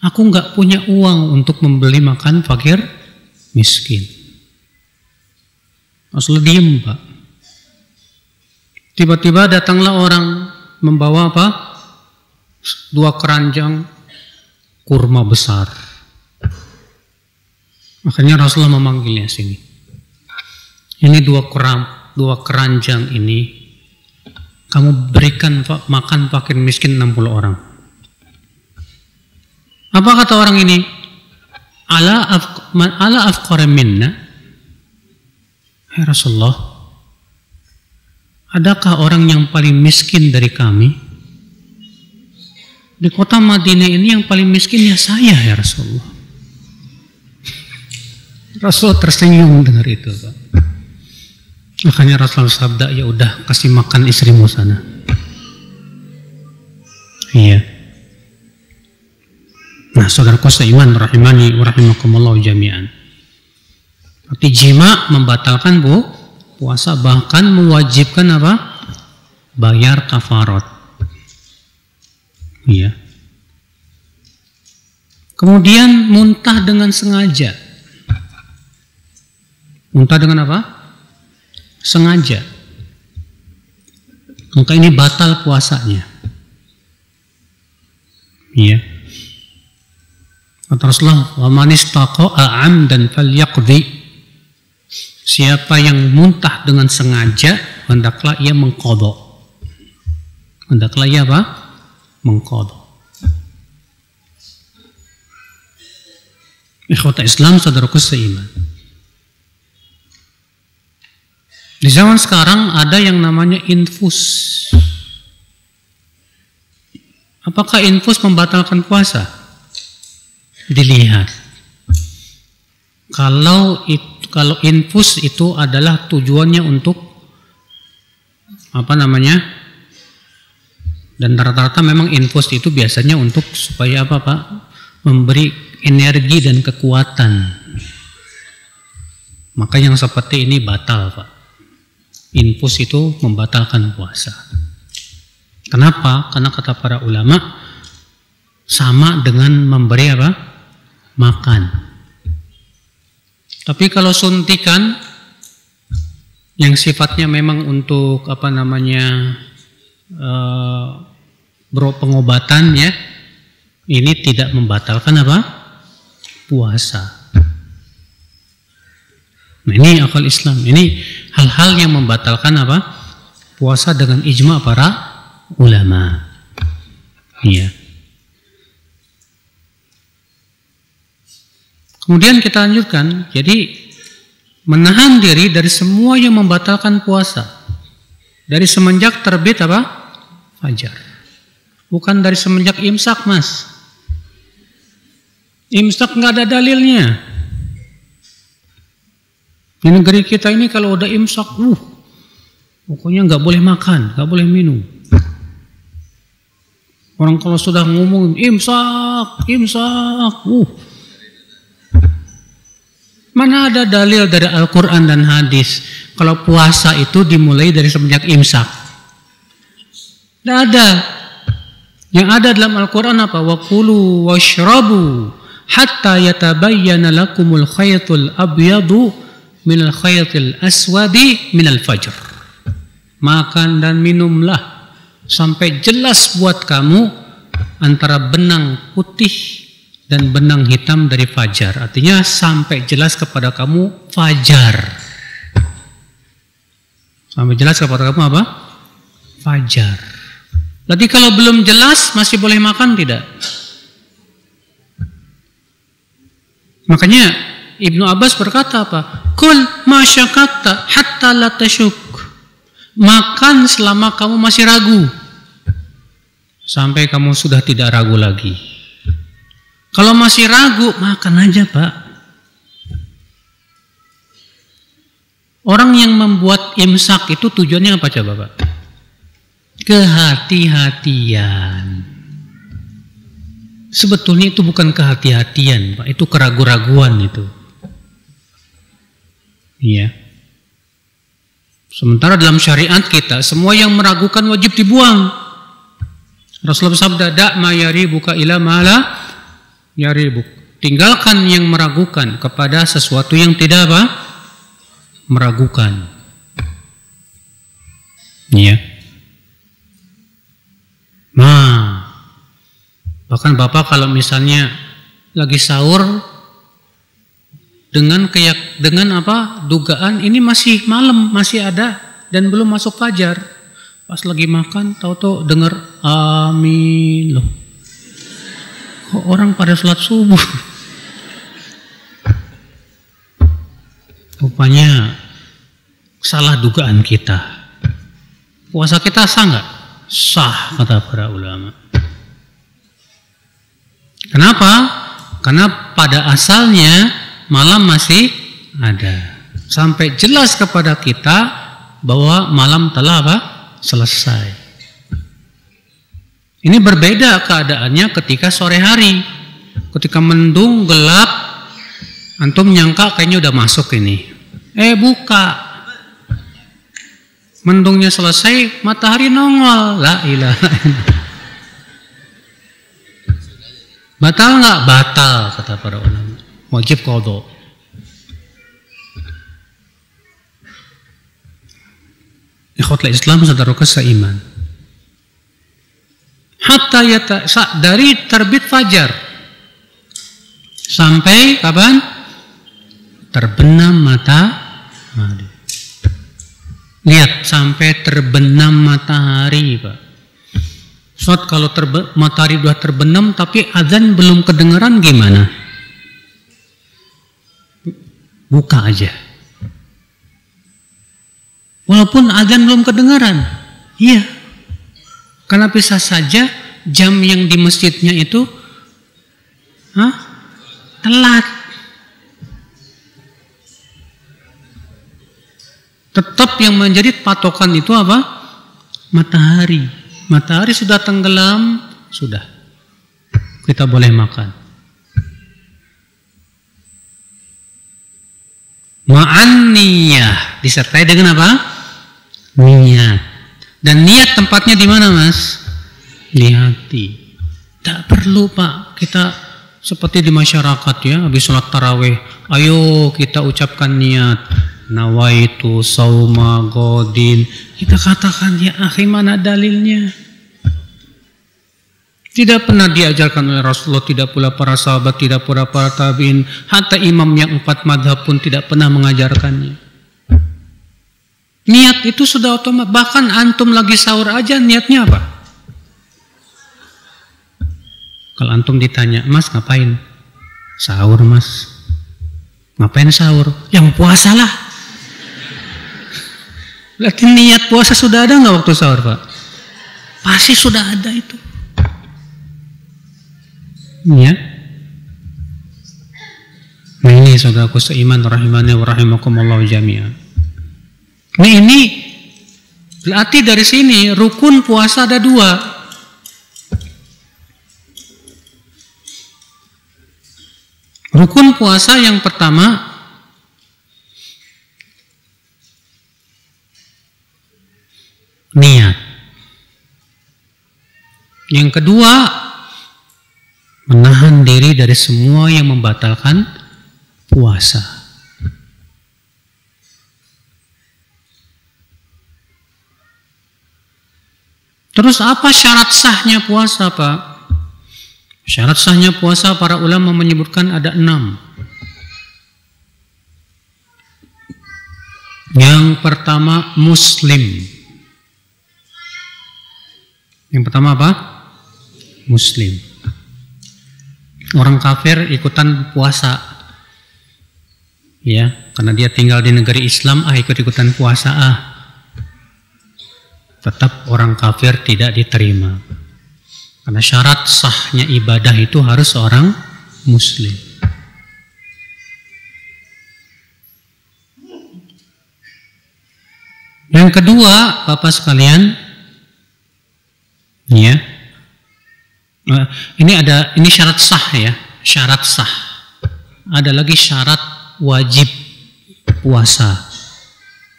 aku nggak punya uang untuk membeli makan fakir miskin. Rasulullah diem, Pak. Tiba-tiba datanglah orang membawa apa? 2 keranjang kurma besar. Makanya Rasulullah memanggilnya sini. Ini 2 keranjang ini kamu berikan makan fakir miskin 60 orang. Apa kata orang ini? Ala afqara minna. Hai Rasulullah, adakah orang yang paling miskin dari kami? Di kota Madinah ini yang paling miskin ya saya, ya Rasulullah. Rasul tersenyum dengar itu, Pak. Makanya Rasul sabda, ya udah kasih makan istrimu sana. Iya. Nah, saudaraku seiman rahimani wa rahimakumullah jami'an. Berarti jima membatalkan puasa, bahkan mewajibkan apa? Bayar kafarat. Iya. Kemudian muntah dengan sengaja. Muntah dengan apa? Sengaja. Maka ini batal puasanya. Iya. Kata Rasulullah, "Wa man istaqa'a 'amdan falyaqdi." Siapa yang muntah dengan sengaja, hendaklah ia mengqadha. Hendaklah ia apa? Mengqadha. Ikhwata Islam, saudaraku seiman. Di zaman sekarang ada yang namanya infus. Apakah infus membatalkan puasa? Dilihat. Kalau infus itu adalah tujuannya untuk dan rata-rata memang infus itu biasanya untuk supaya apa, Pak? Memberi energi dan kekuatan. Maka yang seperti ini batal, Pak. Infus itu membatalkan puasa. Kenapa? Karena kata para ulama sama dengan memberi apa? Makan. Tapi kalau suntikan yang sifatnya memang untuk pengobatan ya, ini tidak membatalkan apa? Puasa. Nah, ini akal Islam. Ini hal-hal yang membatalkan apa? Puasa dengan ijma para ulama. Iya. Kemudian kita lanjutkan. Jadi menahan diri dari semua yang membatalkan puasa. Dari semenjak terbit apa? Fajar. Bukan dari semenjak imsak, Mas. Imsak nggak ada dalilnya. Di negeri kita ini kalau udah imsak, Pokoknya nggak boleh makan, nggak boleh minum. Orang kalau sudah ngomong imsak, mana ada dalil dari Al-Quran dan hadis kalau puasa itu dimulai dari semenjak imsak? Tidak ada. Yang ada dalam Al-Quran apa? Wa kulu washrabu hatta yatabayyana lakumul khaytul abyadu minal khaytil aswadi minal fajr. Makan dan minumlah sampai jelas buat kamu antara benang putih dan benang hitam dari fajar. Artinya sampai jelas kepada kamu fajar. Sampai jelas kepada kamu apa? Fajar. Berarti kalau belum jelas masih boleh makan tidak? Makanya Ibnu Abbas berkata apa? Kul ma syakakta hatta la tashuk. Makan selama kamu masih ragu, sampai kamu sudah tidak ragu lagi. Kalau masih ragu, makan aja Pak. Orang yang membuat imsak itu tujuannya apa coba Pak? Kehati-hatian. Sebetulnya itu bukan kehati-hatian Pak, itu keraguan-raguan itu. Iya. Sementara dalam syariat kita, semua yang meragukan wajib dibuang. Rasulullah sabda, "Da' ma yaribuka ila ma la yaribuk." Tinggalkan yang meragukan kepada sesuatu yang tidak apa? Meragukan. Iya. Nah, bahkan Bapak kalau misalnya lagi sahur dengan dugaan ini masih malam, masih ada dan belum masuk fajar. Pas lagi makan, tahu-tahu dengar amin loh. Kok orang pada sholat subuh? Rupanya salah dugaan kita. Puasa kita sah nggak? Sah kata para ulama. Kenapa? Karena pada asalnya malam masih ada. Sampai jelas kepada kita bahwa malam telah apa? Selesai. Ini berbeda keadaannya ketika sore hari. Ketika mendung, gelap, antum nyangka kayaknya udah masuk ini. Buka. Mendungnya selesai, matahari nongol. La ilaha illallah. Batal nggak? Batal kata para ulama. Wajib qadha. Ikhwatul Islam saudaraku seiman. Hatta dari terbit fajar sampai kapan? Terbenam matahari. Lihat sampai terbenam matahari, Pak. Soat kalau matahari sudah terbenam tapi azan belum kedengaran gimana? Buka aja. Walaupun azan belum kedengaran. Iya. Karena bisa saja jam yang di masjidnya itu telat. Tetap yang menjadi patokan itu apa? Matahari. Matahari sudah tenggelam, sudah. Kita boleh makan. Ma'an niyah disertai dengan apa? Niat. Dan niat tempatnya di mana, Mas? Di hati. Tak perlu, Pak, kita seperti di masyarakat ya, habis sholat tarawih, ayo kita ucapkan niat. Nawaitu sauma godin. Kita katakan ya akhi, mana dalilnya? Tidak pernah diajarkan oleh Rasulullah, tidak pula para sahabat, tidak pula para tabi'in, hatta imam yang 4 madhab pun tidak pernah mengajarkannya. Niat itu sudah otomatis, bahkan antum lagi sahur aja niatnya apa? Kalau antum ditanya, Mas ngapain? Sahur Mas. Ngapain sahur? Yang puasa lah. Berarti niat puasa sudah ada nggak waktu sahur Pak? Pasti sudah ada itu. Ya. Nah ini saudaraku seiman rahimani wa rahimakumullah jami'an. Ini Berarti dari sini rukun puasa ada 2. Rukun puasa yang pertama niat. Yang kedua menahan diri dari semua yang membatalkan puasa. Terus apa syarat sahnya puasa, Pak? Syarat sahnya puasa para ulama menyebutkan ada 6. Yang pertama muslim. Yang pertama apa? Muslim. Orang kafir ikutan puasa. Ya, karena dia tinggal di negeri Islam, ikut-ikutan puasa tetap orang kafir tidak diterima. Karena syarat sahnya ibadah itu harus seorang muslim. Yang kedua, Bapak sekalian, ya, ini syarat sah ya, syarat sah. Ada lagi syarat wajib puasa.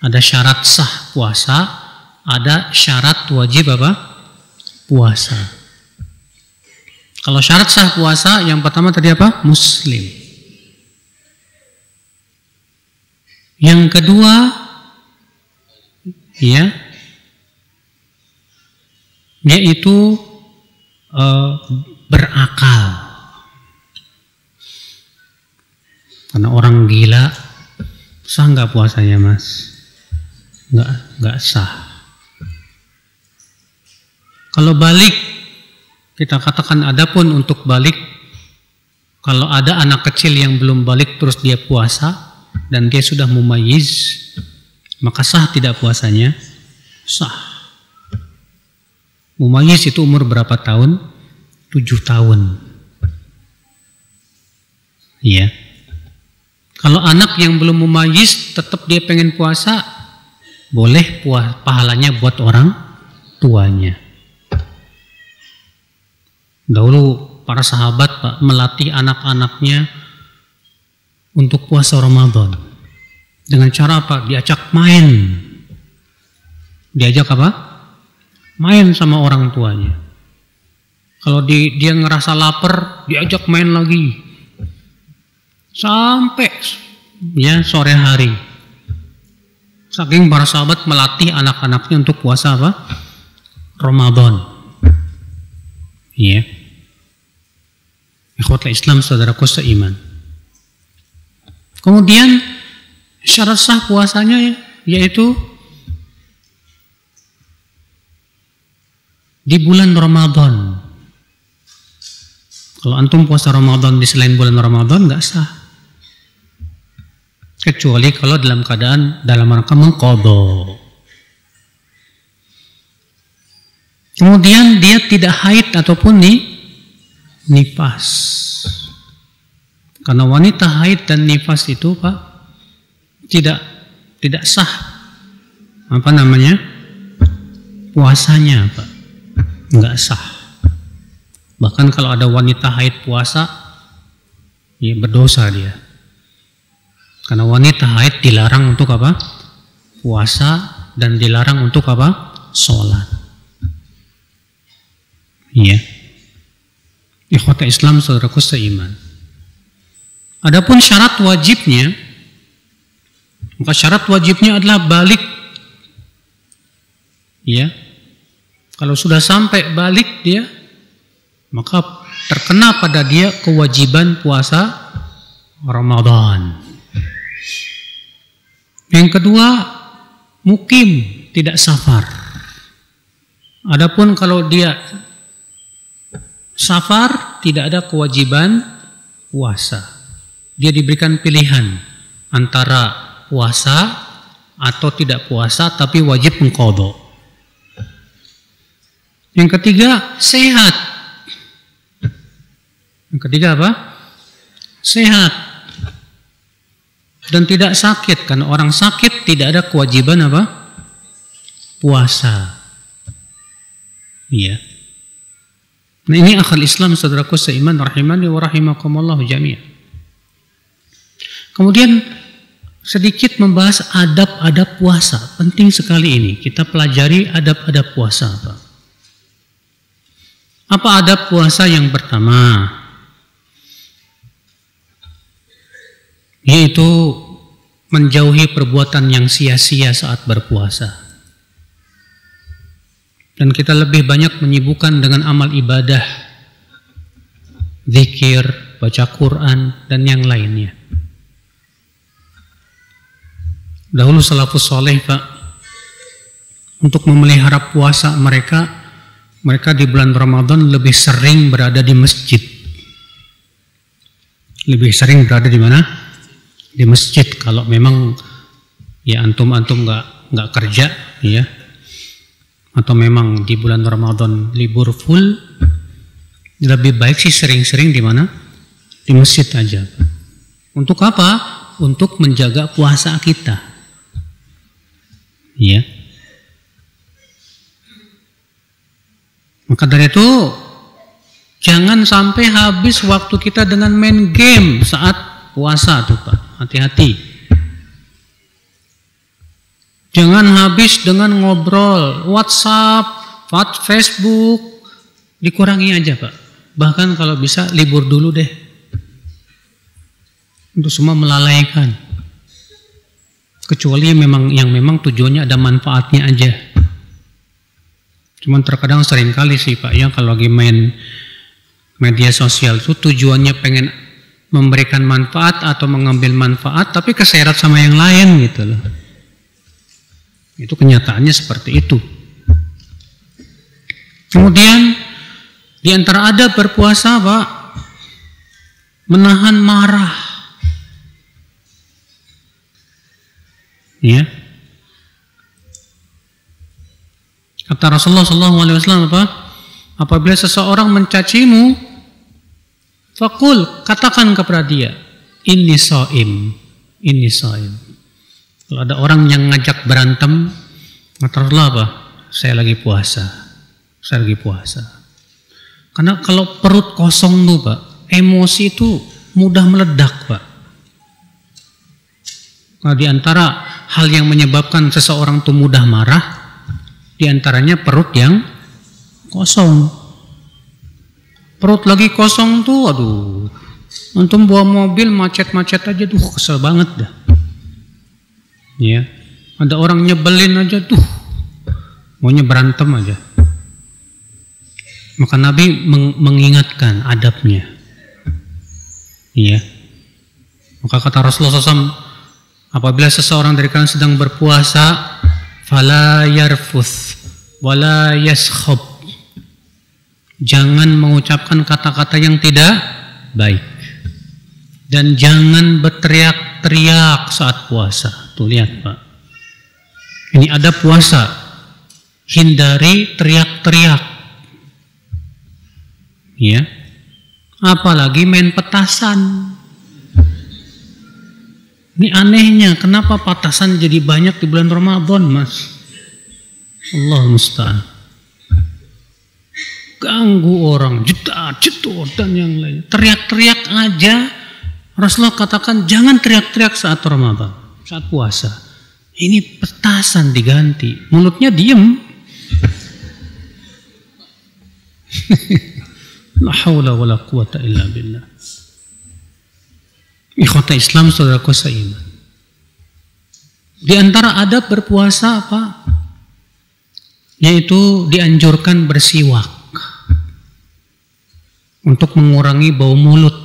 Ada syarat sah puasa, ada syarat wajib apa? Puasa. Kalau syarat sah puasa, yang pertama tadi apa? Muslim. Yang kedua, ya, yaitu berakal. Karena orang gila, sah nggak puasanya, Mas? Nggak sah. Kalau balik, kita katakan adapun untuk balik, kalau ada anak kecil yang belum balik terus dia puasa dan dia sudah mumayyiz, maka sah tidak puasanya? Sah. Mumayyiz itu umur berapa tahun? 7 tahun. Iya. Kalau anak yang belum mumayyiz tetap dia pengen puasa, boleh pahalanya buat orang tuanya. Dahulu para sahabat, Pak, melatih anak-anaknya untuk puasa Ramadan. Dengan cara apa? Diajak main. Diajak apa? Main sama orang tuanya. Kalau dia ngerasa lapar, diajak main lagi. Sampai ya sore hari. Saking para sahabat melatih anak-anaknya untuk puasa apa? Ramadan. Iya. Ikhwatul Islam, saudaraku seiman. Kemudian syarat sah puasanya yaitu di bulan Ramadan. Kalau antum puasa Ramadan di selain bulan Ramadan nggak sah. Kecuali kalau dalam keadaan dalam rangka mengqadha. Kemudian dia tidak haid ataupun nifas. Karena wanita haid dan nifas itu, Pak, tidak sah puasanya, Pak. Enggak sah. Bahkan kalau ada wanita haid puasa, ya berdosa dia. Karena wanita haid dilarang untuk apa? Puasa, dan dilarang untuk apa? Sholat. Iya. Ikhwata Islam, saudaraku seiman. Adapun syarat wajibnya, maka syarat wajibnya adalah balik. Ya. Kalau sudah sampai balik dia, maka terkena pada dia kewajiban puasa Ramadan. Yang kedua, mukim, tidak safar. Adapun kalau dia safar, tidak ada kewajiban puasa. Dia diberikan pilihan antara puasa atau tidak puasa, tapi wajib mengqadha. Yang ketiga, sehat. Yang ketiga apa? Sehat. Dan tidak sakit. Karena orang sakit tidak ada kewajiban apa? puasa. Iya. Nah ini akal Islam saudaraku seiman rahimani wa rahimakumullah jami'an. Kemudian sedikit membahas adab-adab puasa. Penting sekali ini. Kita pelajari adab-adab puasa. Apa adab puasa yang pertama? Yaitu menjauhi perbuatan yang sia-sia saat berpuasa. Dan kita lebih banyak menyibukkan dengan amal ibadah, zikir, baca Quran, dan yang lainnya. Dahulu salafus soleh Pak, untuk memelihara puasa mereka di bulan Ramadan lebih sering berada di masjid. Lebih sering berada di mana? Di masjid. Kalau memang ya antum-antum nggak kerja, ya, atau memang di bulan Ramadan libur full, lebih baik sih sering-sering di mana? Di masjid aja. Untuk apa? Untuk menjaga puasa kita. Ya. Maka dari itu jangan sampai habis waktu kita dengan main game saat puasa tuh Pak. Hati-hati. Jangan habis dengan ngobrol, WhatsApp, Facebook, dikurangi aja Pak. Bahkan kalau bisa libur dulu deh. Untuk semua melalaikan. Kecuali yang memang tujuannya ada manfaatnya aja. Cuman terkadang sering kali sih Pak, ya kalau lagi main media sosial itu tujuannya pengen memberikan manfaat atau mengambil manfaat, tapi keseret sama yang lain gitu loh. Itu kenyataannya seperti itu. Kemudian di antara adab berpuasa Pak, menahan marah. Ya. Kata Rasulullah SAW apa? Apabila seseorang mencacimu, faqul, katakan kepada dia, inni shaim, inni shaim. Kalau ada orang yang ngajak berantem, kata Rasulullah apa? Saya lagi puasa. Saya lagi puasa. Karena kalau perut kosong tuh Pak, emosi itu mudah meledak Pak. Nah, di antara hal yang menyebabkan seseorang tuh mudah marah, di antaranya perut yang kosong. Perut lagi kosong tuh, aduh. Antum bawa mobil macet-macet aja tuh kesel banget dah. Ya, ada orang nyebelin aja tuh, maunya berantem aja. Maka Nabi mengingatkan adabnya. Iya. Maka kata Rasulullah SAW, apabila seseorang dari kalian sedang berpuasa, fala yarfuth wala yaskhab. Jangan mengucapkan kata-kata yang tidak baik. Dan jangan berteriak-teriak saat puasa. Tuh lihat Pak. Ini ada puasa. Hindari teriak-teriak. Ya. Apalagi main petasan. Ini anehnya, kenapa petasan jadi banyak di bulan Ramadan, Mas? Allah musta'an. Ganggu orang, jedar, dan yang lain. Teriak-teriak aja. Rasulullah katakan jangan teriak-teriak saat Ramadan, saat puasa. Ini petasan diganti, mulutnya diem. La haula wala quwata illa billah. Ikhwata Islam saudaraku seiman. Di antara adab berpuasa apa? Yaitu dianjurkan bersiwak untuk mengurangi bau mulut.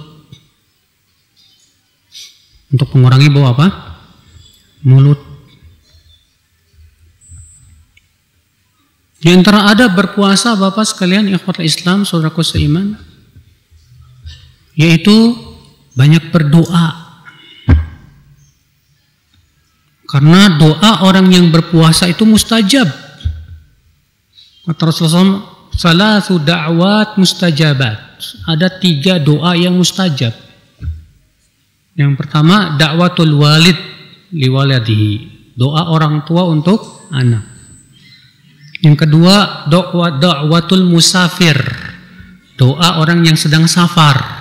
Untuk mengurangi bau apa? Mulut. Di antara adab berpuasa Bapak sekalian ikhwatul Islam saudaraku seiman, yaitu banyak berdoa. Karena doa orang yang berpuasa itu mustajab. Kata Rasulullah SAW, salasu da'wat mustajabat. Ada 3 doa yang mustajab. Yang pertama, da'watul walid liwaladihi. Doa orang tua untuk anak. Yang kedua, da'watul musafir, doa orang yang sedang safar.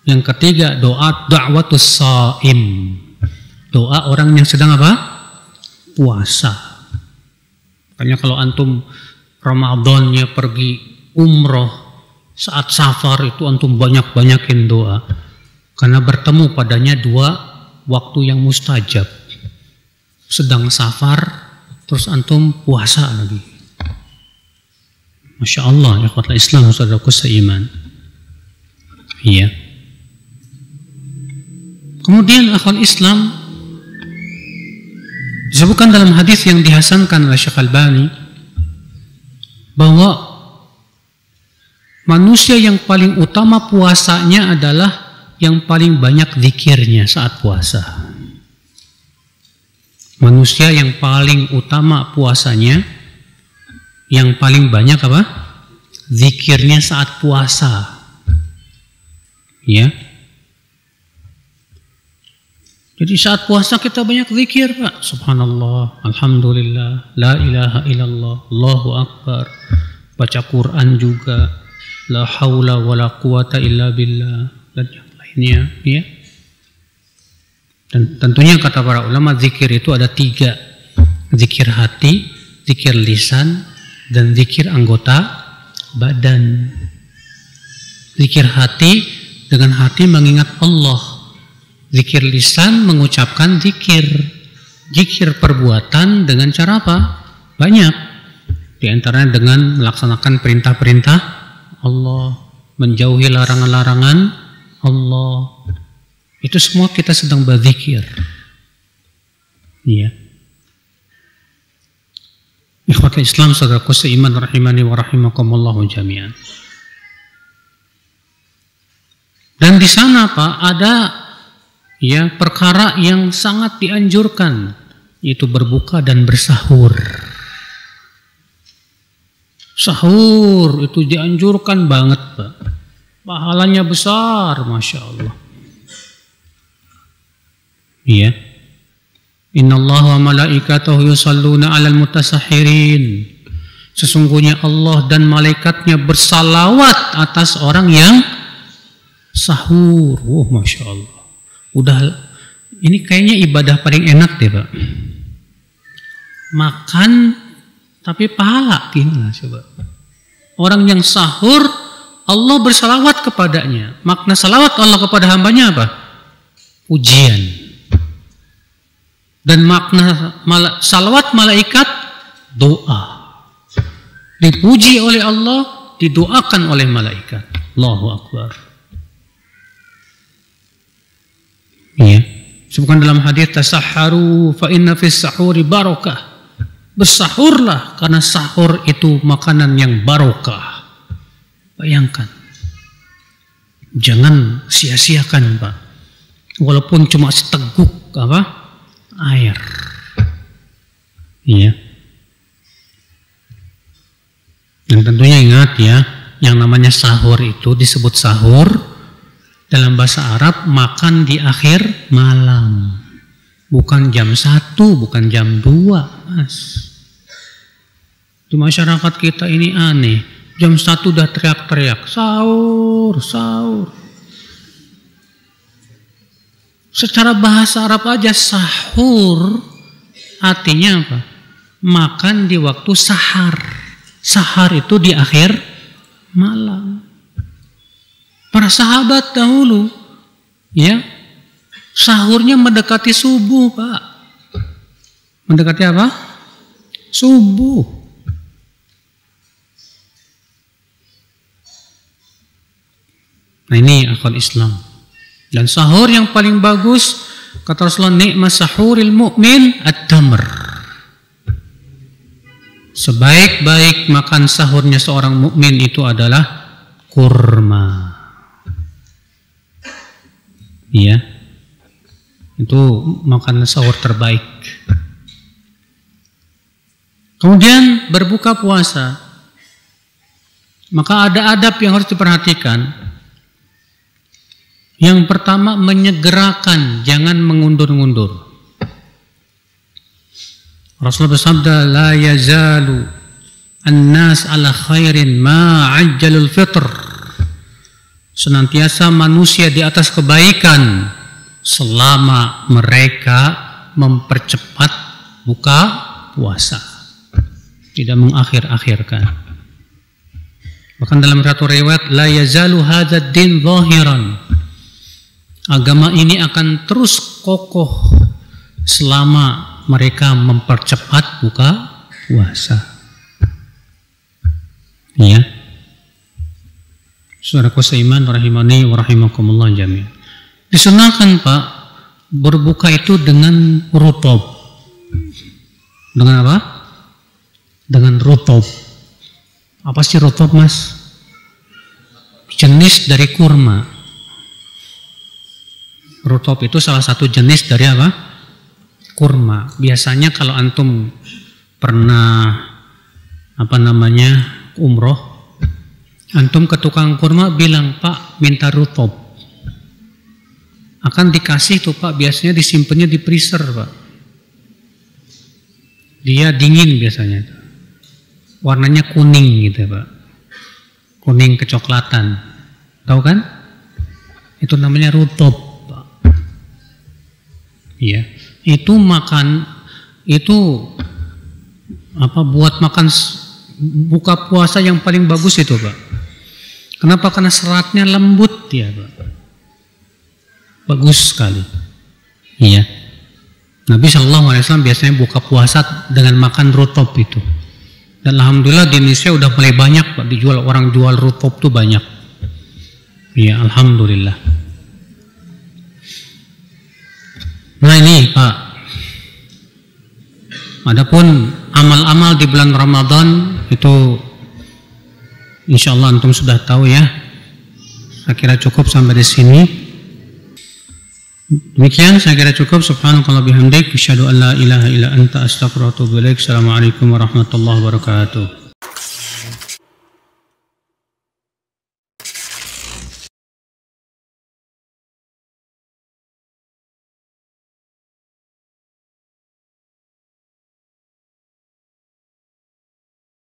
Yang ketiga, da'watus shaim, doa orang yang sedang apa? Puasa. Makanya kalau antum Ramadannya pergi umroh, saat safar itu antum banyak-banyakin doa. Karena bertemu padanya dua waktu yang mustajab. Sedang safar, terus antum puasa lagi. Masya Allah, ikhwatul Islam, saudaraku seiman. Iya. Kemudian akhwal Islam, disebutkan dalam hadis yang dihasankan oleh Syekh Albani bahwa manusia yang paling utama puasanya adalah yang paling banyak zikirnya saat puasa. Manusia yang paling utama puasanya, yang paling banyak apa? Zikirnya saat puasa. Ya. Jadi saat puasa kita banyak zikir, Pak. Subhanallah, alhamdulillah, la ilaha illallah, Allahu akbar. Baca Quran juga, la haula wala quwata illa billah, dan yang lainnya, ya. Dan tentunya kata para ulama, zikir itu ada 3. Zikir hati, zikir lisan, dan zikir anggota badan. Zikir hati, dengan hati mengingat Allah. Zikir lisan, mengucapkan zikir. Zikir perbuatan dengan cara apa? Banyak. Di antaranya dengan melaksanakan perintah-perintah Allah, menjauhi larangan-larangan Allah. Itu semua kita sedang berzikir. Iya. Ikhwatul Islam, saudaraku seiman, rahimani wa rahimakumullahu jami'an. Dan di sana, Pak, ada ya perkara yang sangat dianjurkan, yaitu berbuka dan bersahur. Sahur itu dianjurkan banget, Pak. Pahalanya besar, Masya Allah. Iya. Innallaha wa malaikatahu yusalluna 'alal mutasahhirin. Sesungguhnya Allah dan malaikatnya bersalawat atas orang yang sahur. Oh, Masya Allah. Udah, ini kayaknya ibadah paling enak deh, Pak. Makan tapi pahala, gimana coba? Orang yang sahur, Allah bersalawat kepadanya. Makna salawat Allah kepada hambanya apa? Pujian. Dan makna salawat malaikat, doa. Dipuji oleh Allah, didoakan oleh malaikat. Allahu Akbar. Iya. Sebutkan dalam hadis, tasahharu fa inna fis sahuri barakah. Bersahurlah karena sahur itu makanan yang barokah. Bayangkan. Jangan sia-siakan, Pak. Walaupun cuma seteguk apa? Air. Iya. Dan tentunya ingat ya, yang namanya sahur itu disebut sahur dalam bahasa Arab, makan di akhir malam. Bukan jam 1, bukan jam 2, Mas. Di masyarakat kita ini aneh. Jam 1 udah teriak-teriak, sahur, sahur. Secara bahasa Arab aja sahur artinya apa? Makan di waktu sahar. Sahar itu di akhir malam. Para sahabat dahulu, ya, sahurnya mendekati subuh, Pak. Mendekati apa? Subuh. Nah, ini akal Islam. Dan sahur yang paling bagus, kata Rasulullah, nikmat sahuril mu'min at-tamr. Sebaik-baik makan sahurnya seorang mukmin itu adalah kurma. Iya. Itu makanan sahur terbaik. Kemudian berbuka puasa. Maka ada adab yang harus diperhatikan. Yang pertama, menyegerakan, jangan mengundur-undur. Rasulullah bersabda, la yazalu an-nas ala khairin ma ajjalul fitr. Senantiasa manusia di atas kebaikan selama mereka mempercepat buka puasa, tidak mengakhir-akhirkan. Bahkan dalam satu riwayat, la yazalu hadzal din zahiran. Agama ini akan terus kokoh selama mereka mempercepat buka puasa. Ya. Saudaraku seiman rahimani wa rahimakumullah jami'an. Disunahkan Pak, berbuka itu dengan rutob. Dengan apa? Dengan rutob. Apa sih rutob, Mas? Jenis dari kurma. Rutob itu salah satu jenis dari apa? Kurma. Biasanya kalau antum pernah umroh, antum ke tukang kurma bilang, Pak minta rutob, akan dikasih tuh Pak. Biasanya disimpannya di freezer Pak, dia dingin biasanya, warnanya kuning gitu Pak, kuning kecoklatan, tahu kan? Itu namanya rutob Pak. Iya, itu buat makan buka puasa yang paling bagus itu Pak. Kenapa? Karena seratnya lembut ya Pak. Bagus sekali. Iya. Nabi SAW biasanya buka puasa dengan makan rutob itu. Dan alhamdulillah di Indonesia udah mulai banyak Pak dijual, orang jual rutob tuh banyak. Iya, alhamdulillah. Nah ini Pak, adapun amal-amal di bulan Ramadan itu insyaallah antum sudah tahu ya. Saya kira cukup sampai di sini. Demikian saya kira cukup. Subhanakallah bihamdik, asyhadu an la ilaha illa anta, astaghfiruka wa atubu ilaik. Assalamualaikum warahmatullahi wabarakatuh.